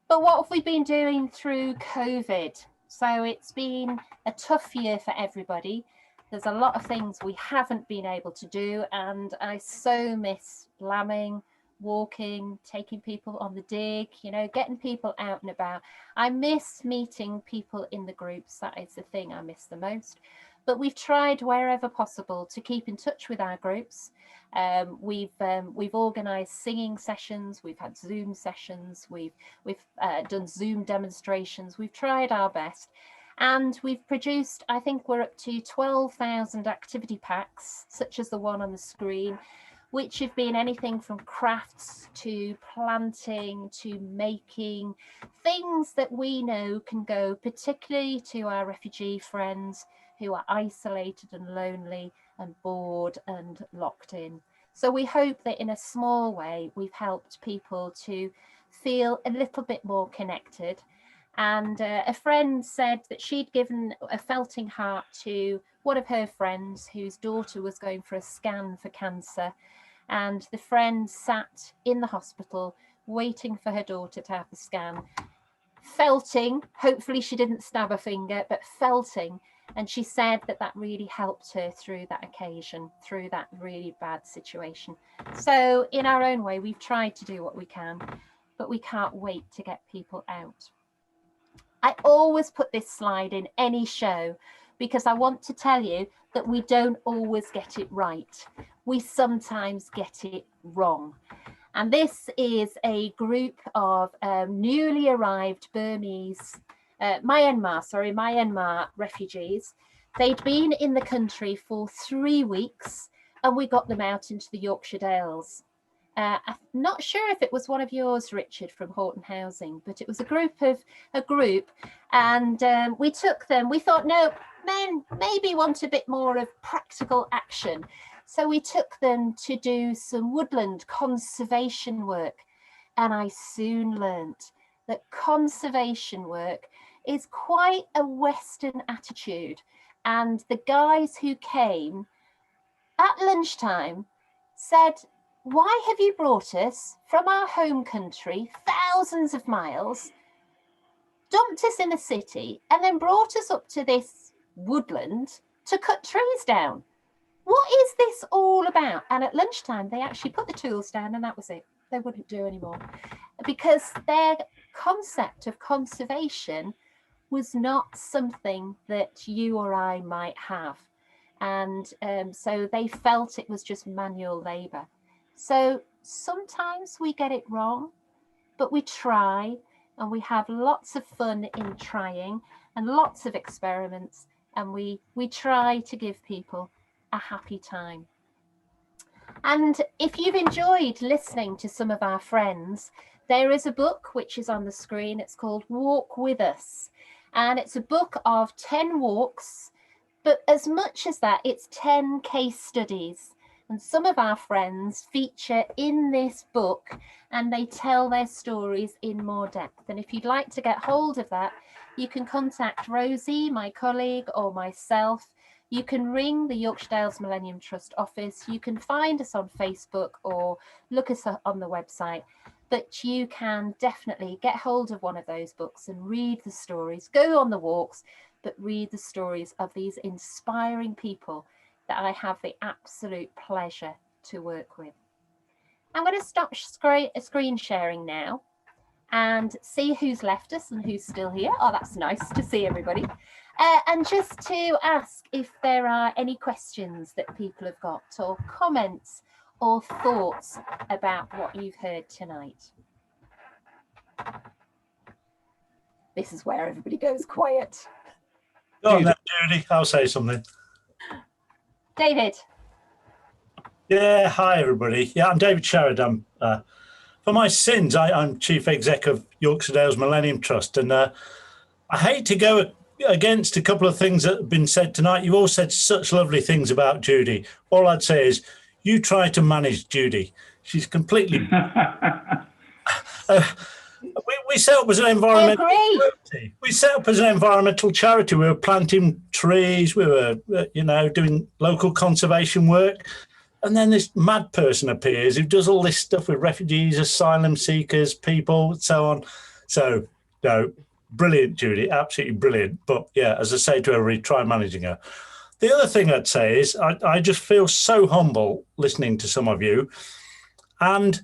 Speaker 1: But what have we been doing through COVID? So it's been a tough year for everybody. There's a lot of things we haven't been able to do, and I so miss lambing, walking, taking people on the dig, you know, getting people out and about. I miss meeting people in the groups. That is the thing I miss the most. But we've tried wherever possible to keep in touch with our groups. We've organised singing sessions, we've had Zoom sessions, we've done Zoom demonstrations. We've tried our best, and we've produced, I think we're up to 12,000 activity packs, such as the one on the screen, which have been anything from crafts to planting to making, things that we know can go particularly to our refugee friends who are isolated and lonely and bored and locked in. So we hope that in a small way, we've helped people to feel a little bit more connected. And a friend said that she'd given a felting heart to one of her friends whose daughter was going for a scan for cancer. And the friend sat in the hospital waiting for her daughter to have the scan, felting, hopefully she didn't stab her finger, but felting. And she said that that really helped her through that occasion, through that really bad situation. So in our own way, we've tried to do what we can, but we can't wait to get people out. I always put this slide in any show because I want to tell you that we don't always get it right. We sometimes get it wrong. And this is a group of newly arrived Myanmar refugees. They'd been in the country for 3 weeks, and we got them out into the Yorkshire Dales. I'm not sure if it was one of yours, Richard, from Horton Housing, but it was a group, and we took them. We thought, no, men maybe want a bit more of practical action. So we took them to do some woodland conservation work. And I soon learnt that conservation work is quite a Western attitude. And the guys who came at lunchtime said, why have you brought us from our home country, thousands of miles, dumped us in the city, and then brought us up to this woodland to cut trees down? What is this all about? And at lunchtime, they actually put the tools down, and that was it. They wouldn't do anymore, because their concept of conservation was not something that you or I might have. And so they felt it was just manual labour. So sometimes we get it wrong, but we try, and we have lots of fun in trying and lots of experiments, and we try to give people a happy time. And if you've enjoyed listening to some of our friends, there is a book which is on the screen. It's called Walk With Us, and it's a book of 10 walks, but as much as that, it's 10 case studies. And some of our friends feature in this book, and they tell their stories in more depth. And if you'd like to get hold of that, you can contact Rosie, my colleague, or myself. You can ring the Yorkshire Dales Millennium Trust office. You can find us on Facebook or look us up on the website. But you can definitely get hold of one of those books and read the stories, go on the walks, but read the stories of these inspiring people that I have the absolute pleasure to work with. I'm going to stop screen sharing now and see who's left us and who's still here. Oh, that's nice to see everybody. And just to ask if there are any questions that people have got, or comments or thoughts about what you've heard tonight. This is where everybody goes quiet.
Speaker 7: Go on then, Judy, I'll say something.
Speaker 1: David.
Speaker 7: Yeah, hi everybody. Yeah, I'm David Sheridan. For my sins, I'm Chief Exec of Yorkshire Dales Millennium Trust, and I hate to go against a couple of things that have been said tonight. You've all said such lovely things about Judy. All I'd say is you try to manage Judy. She's completely... we set up as an environmental charity. We set up as an environmental charity. We were planting trees. We were, doing local conservation work. And then this mad person appears who does all this stuff with refugees, asylum seekers, people, so on. So, no, brilliant, Judy, absolutely brilliant. But yeah, as I say to everybody, try managing her. The other thing I'd say is I just feel so humble listening to some of you. And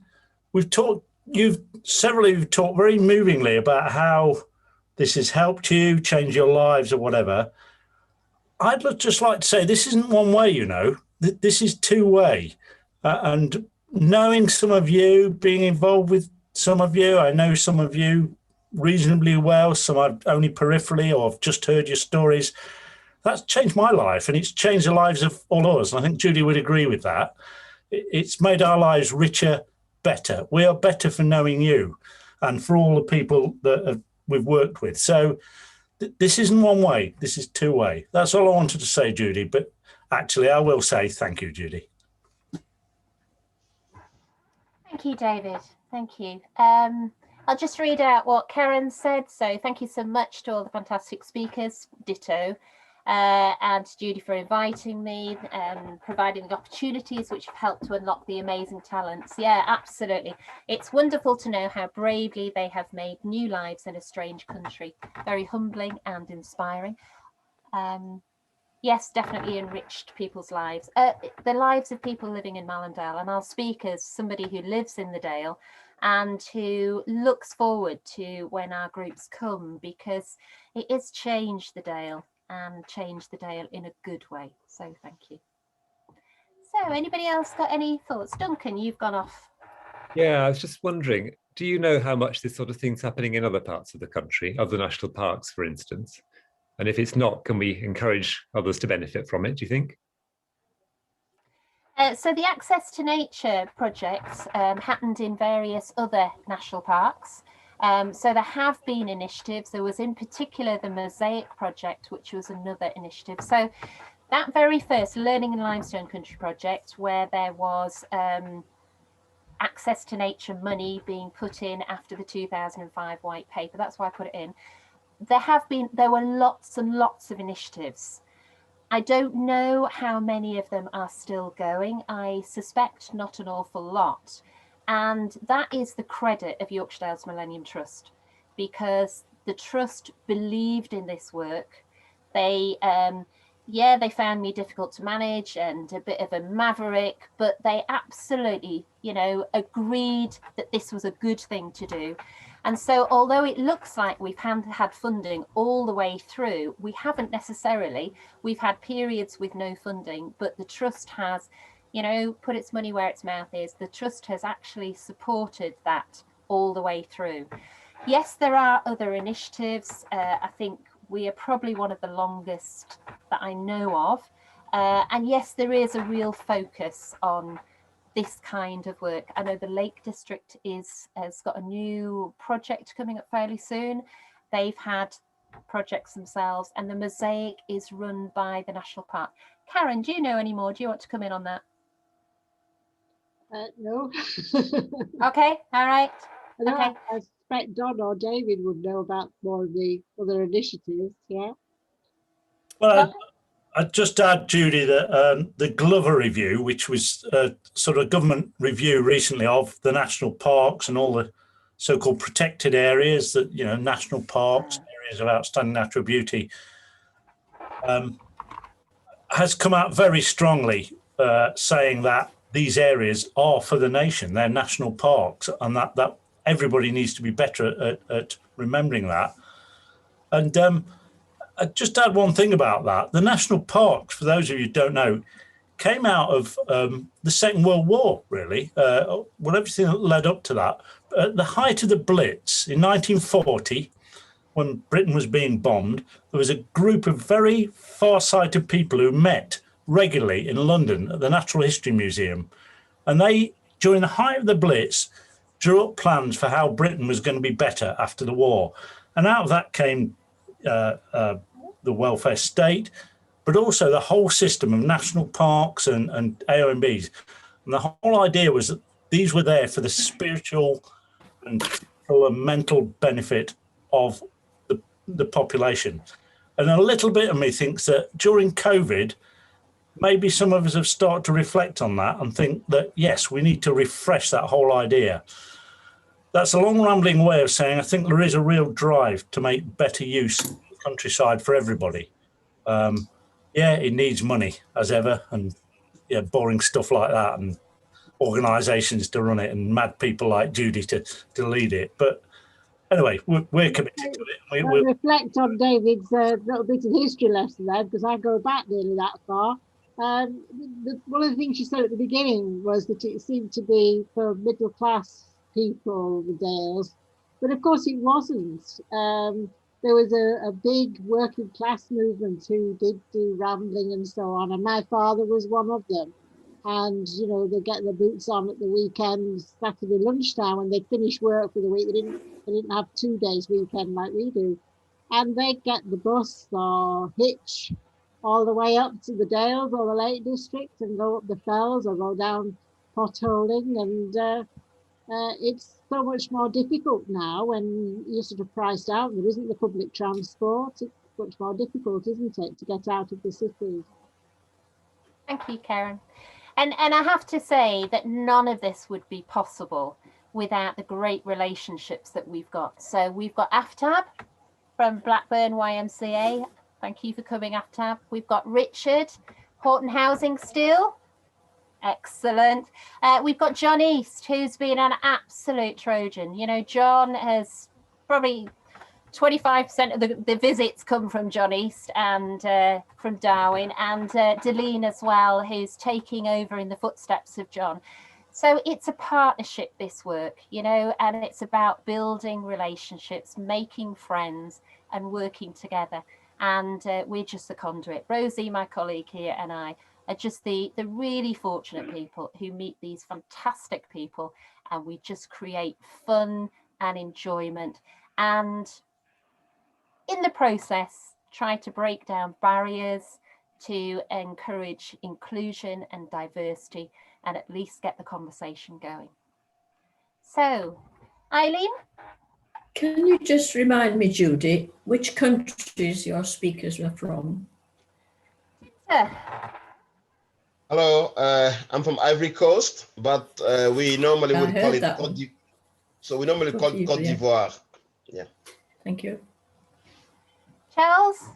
Speaker 7: several of you talked very movingly about how this has helped you change your lives or whatever. I'd just like to say this isn't one way, this is two-way. And knowing some of you, being involved with some of you, I know some of you reasonably well, some I've only peripherally or I've just heard your stories. That's changed my life, and it's changed the lives of all of us. And I think Judy would agree with that. It's made our lives richer, better. We are better for knowing you and for all the people that we've worked with. So this isn't one way, this is two-way. That's all I wanted to say, Judy, but actually I will say thank you, Judy.
Speaker 1: Thank you, David. Thank you. I'll just read out what Karen said. So thank you so much to all the fantastic speakers, ditto. And to Judy for inviting me and providing the opportunities which have helped to unlock the amazing talents. Yeah, absolutely. It's wonderful to know how bravely they have made new lives in a strange country. Very humbling and inspiring. Yes, definitely enriched people's lives. The lives of people living in Mallendale, and I'll speak as somebody who lives in the Dale and who looks forward to when our groups come, because it has changed the Dale. And change the Dale in a good way. So thank you. So anybody else got any thoughts? Duncan, you've gone off.
Speaker 8: Yeah, I was just wondering, do you know how much this sort of thing's happening in other parts of the country, other national parks, for instance? And if it's not, can we encourage others to benefit from it, do you think?
Speaker 1: So the Access to Nature projects happened in various other national parks. So there have been initiatives. There was in particular the Mosaic project, which was another initiative. So that very first Learning in Limestone Country project, where there was access to nature money being put in after the 2005 white paper, that's why I put it in. There were lots and lots of initiatives. I don't know how many of them are still going. I suspect not an awful lot. And that is the credit of Yorkshire Dales Millennium Trust, because the Trust believed in this work. They found me difficult to manage and a bit of a maverick, but they absolutely, agreed that this was a good thing to do. And so although it looks like we've had funding all the way through, we haven't necessarily. We've had periods with no funding, but the Trust has, you know, put its money where its mouth is. The Trust has actually supported that all the way through. Yes, there are other initiatives. I think we are probably one of the longest that I know of. And yes, there is a real focus on this kind of work. I know the Lake District has got a new project coming up fairly soon. They've had projects themselves, and the Mosaic is run by the National Park. Karen, do you know any more? Do you want to come in on that?
Speaker 9: No.
Speaker 1: Okay, all right.
Speaker 9: No,
Speaker 1: Okay.
Speaker 9: I suspect Don or David would know about more of the other initiatives. Yeah.
Speaker 7: Well, I'd just add, Judy, that the Glover Review, which was a sort of government review recently of the national parks and all the so-called protected areas, that, you know, national parks, areas of outstanding natural beauty, has come out very strongly saying that these areas are for the nation, they're national parks, and that everybody needs to be better at remembering that. And I'd just add one thing about that. The national parks, for those of you who don't know, came out of the Second World War, really. Well, everything that led up to that. At the height of the Blitz in 1940, when Britain was being bombed, there was a group of very far-sighted people who met regularly in London at the Natural History Museum. And they, during the height of the Blitz, drew up plans for how Britain was going to be better after the war. And out of that came the welfare state, but also the whole system of national parks and AONBs. And the whole idea was that these were there for the spiritual and mental benefit of the population. And a little bit of me thinks that during COVID, maybe some of us have started to reflect on that and think that, yes, we need to refresh that whole idea. That's a long rambling way of saying I think there is a real drive to make better use of the countryside for everybody. Yeah, it needs money as ever, and yeah, boring stuff like that, and organisations to run it, and mad people like Judy to lead it. But anyway, we're committed to it.
Speaker 9: I'll reflect on David's little bit of history lesson there, because I go back nearly that far. One of the things you said at the beginning was that it seemed to be for middle class people, the Dales, but of course it wasn't. There was a big working class movement who did do rambling and so on, and my father was one of them. And you know, they get their boots on at the weekend, Saturday lunchtime, when they'd finish work for the week. They didn't have 2 days weekend like we do, and they'd get the bus or hitch all the way up to the Dales or the Lake District and go up the fells or go down potholing, and it's so much more difficult now when you're sort of priced out and there isn't the public transport. It's much more difficult, isn't it, to get out of the cities?
Speaker 1: Thank you, Karen. And I have to say that none of this would be possible without the great relationships that we've got. So we've got AFTAB from Blackburn YMCA. Thank you for coming, AFTAB. We've got Richard, Horton Housing still. Excellent. We've got John East, who's been an absolute Trojan. You know, John has probably 25% of the visits come from John East and from Darwin, and Deline as well, who's taking over in the footsteps of John. So it's a partnership, this work, you know, and it's about building relationships, making friends and working together. And we're just the conduit. Rosie, my colleague here, and I are just the really fortunate people who meet these fantastic people, and we just create fun and enjoyment, and in the process try to break down barriers to encourage inclusion and diversity, and at least get the conversation going. So, Eileen?
Speaker 10: Can you just remind me, Judy, which countries your speakers were from?
Speaker 3: Hello, I'm from Ivory Coast, but we normally would call it Côte d'Ivoire. So we normally call it Côte d'Ivoire. Yeah.
Speaker 10: Thank you.
Speaker 1: Charles?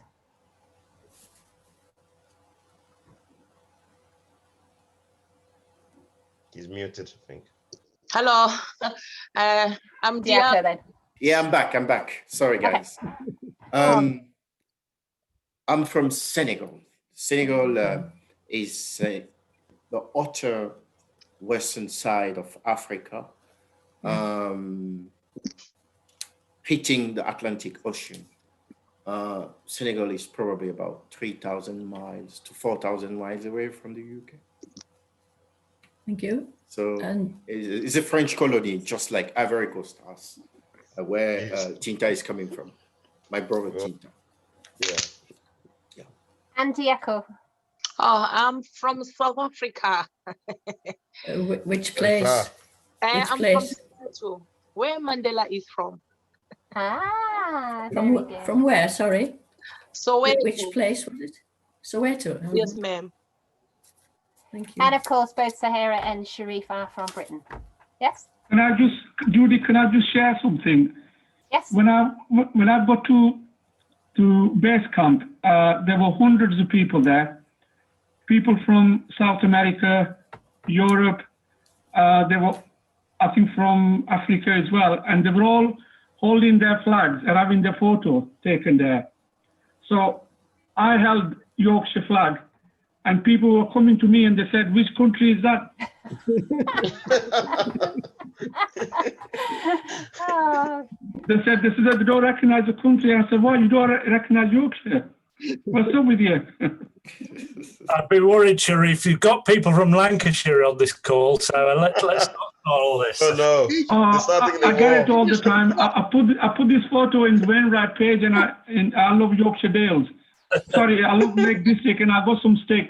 Speaker 3: He's muted, I think.
Speaker 4: Hello, I'm
Speaker 1: Diaco then.
Speaker 2: Yeah, I'm back. Sorry, guys. I'm from Senegal. Senegal is the utter western side of Africa, hitting the Atlantic Ocean. Senegal is probably about 3,000 miles to 4,000 miles away from the UK.
Speaker 10: Thank you.
Speaker 2: So it's a French colony, just like Ivory Coast has, where Tinta is coming from. My brother Tinta.
Speaker 3: Yeah.
Speaker 1: And Dieko.
Speaker 4: Oh, I'm from South Africa.
Speaker 10: Which place?
Speaker 4: I'm
Speaker 10: place?
Speaker 4: from Soweto, where Mandela is from.
Speaker 10: From where? Sorry.
Speaker 4: Soweto.
Speaker 10: Which place was it? Soweto.
Speaker 4: Yes, ma'am.
Speaker 10: Thank you.
Speaker 1: And of course, both Sahara and Sharif are from Britain. Yes.
Speaker 6: Judy, can I just share something?
Speaker 1: Yes.
Speaker 6: When I got to base camp, there were hundreds of people there. People from South America, Europe. There were, I think, from Africa as well, and they were all holding their flags and having their photo taken there. So I held Yorkshire flag, and people were coming to me and they said, "Which country is that?" They said, "They don't recognize the country." I said, "Why you don't recognize Yorkshire? What's up with you?"
Speaker 7: I'd be worried, Sharif. You've got people from Lancashire on this call, so let's not start all this.
Speaker 3: Oh no!
Speaker 6: I get it all the time. I put this photo in the Wainwright page, and I love Yorkshire Dales. Sorry, I love Lake District, and I got some steak.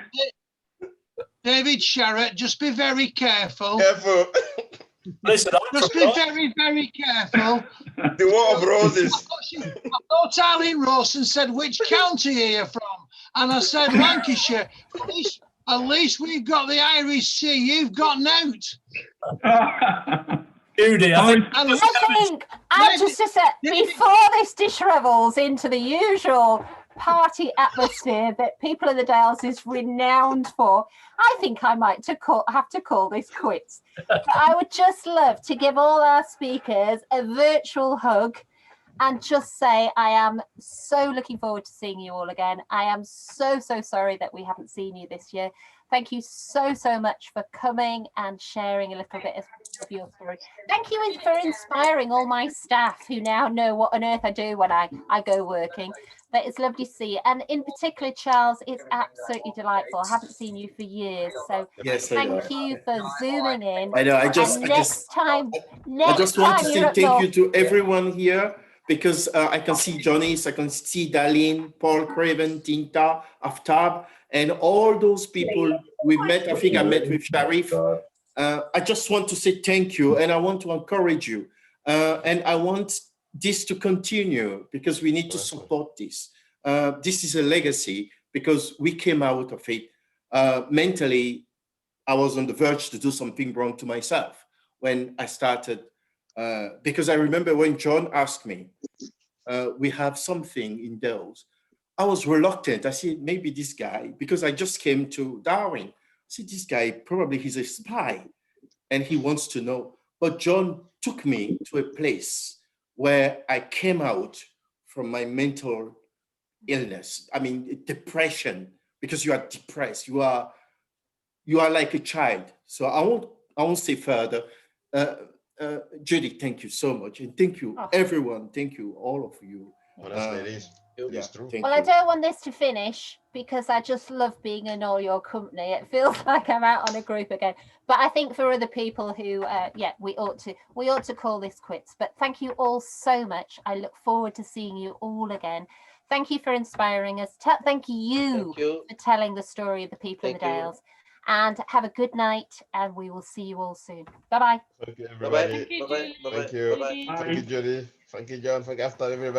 Speaker 11: David Sherratt, just be very careful.
Speaker 3: Careful.
Speaker 7: Listen,
Speaker 11: just be very, very careful.
Speaker 3: The War of Roses.
Speaker 11: I thought Arlene Rawson said, "Which county are you from?" And I said, "Lancashire." At least we've got the Irish Sea. You've got nout.
Speaker 7: Judy,
Speaker 1: before this dishrevels into the usual party atmosphere that people in the Dales is renowned for, I think I might have to call this quits. But I would just love to give all our speakers a virtual hug and just say I am so looking forward to seeing you all again. I am so sorry that we haven't seen you this year. Thank you so much for coming and sharing a little bit of your story. Thank you for inspiring all my staff who now know what on earth I do when I go working. But it's lovely to see you. And in particular, Charles, it's absolutely delightful. I haven't seen you for years. So thank you for zooming in.
Speaker 2: I know. I just want to say thank you to everyone here, because I can see Johnny's, I can see Darlene, Paul Craven, Tinta, Aftab, and all those people we met. I think I met with Sharif. I just want to say thank you, and I want to encourage you. And I want this to continue, because we need to support this. This is a legacy, because we came out of it. Mentally, I was on the verge to do something wrong to myself when I started, because I remember when John asked me, we have something in Dales. I was reluctant. I said, maybe this guy, because I just came to Darwin. I said, this guy, probably he's a spy and he wants to know. But John took me to a place where I came out from my mental illness. I mean, depression, because you are depressed. You are like a child. So I won't say further. Judy, thank you so much. And thank you, everyone. Thank you, all of you.
Speaker 3: Honestly, it is true.
Speaker 1: Well, I don't want this to finish, because I just love being in all your company. It feels like I'm out on a group again. But I think for other people who, we ought to call this quits. But thank you all so much. I look forward to seeing you all again. Thank you for inspiring us. Thank you for telling the story of the people in the Dales. And have a good night, and we will see you all soon. Bye-bye.
Speaker 3: Thank you, everybody.
Speaker 11: Thank you.
Speaker 3: Thank you, Judy. Thank you, John. Thank you, everybody.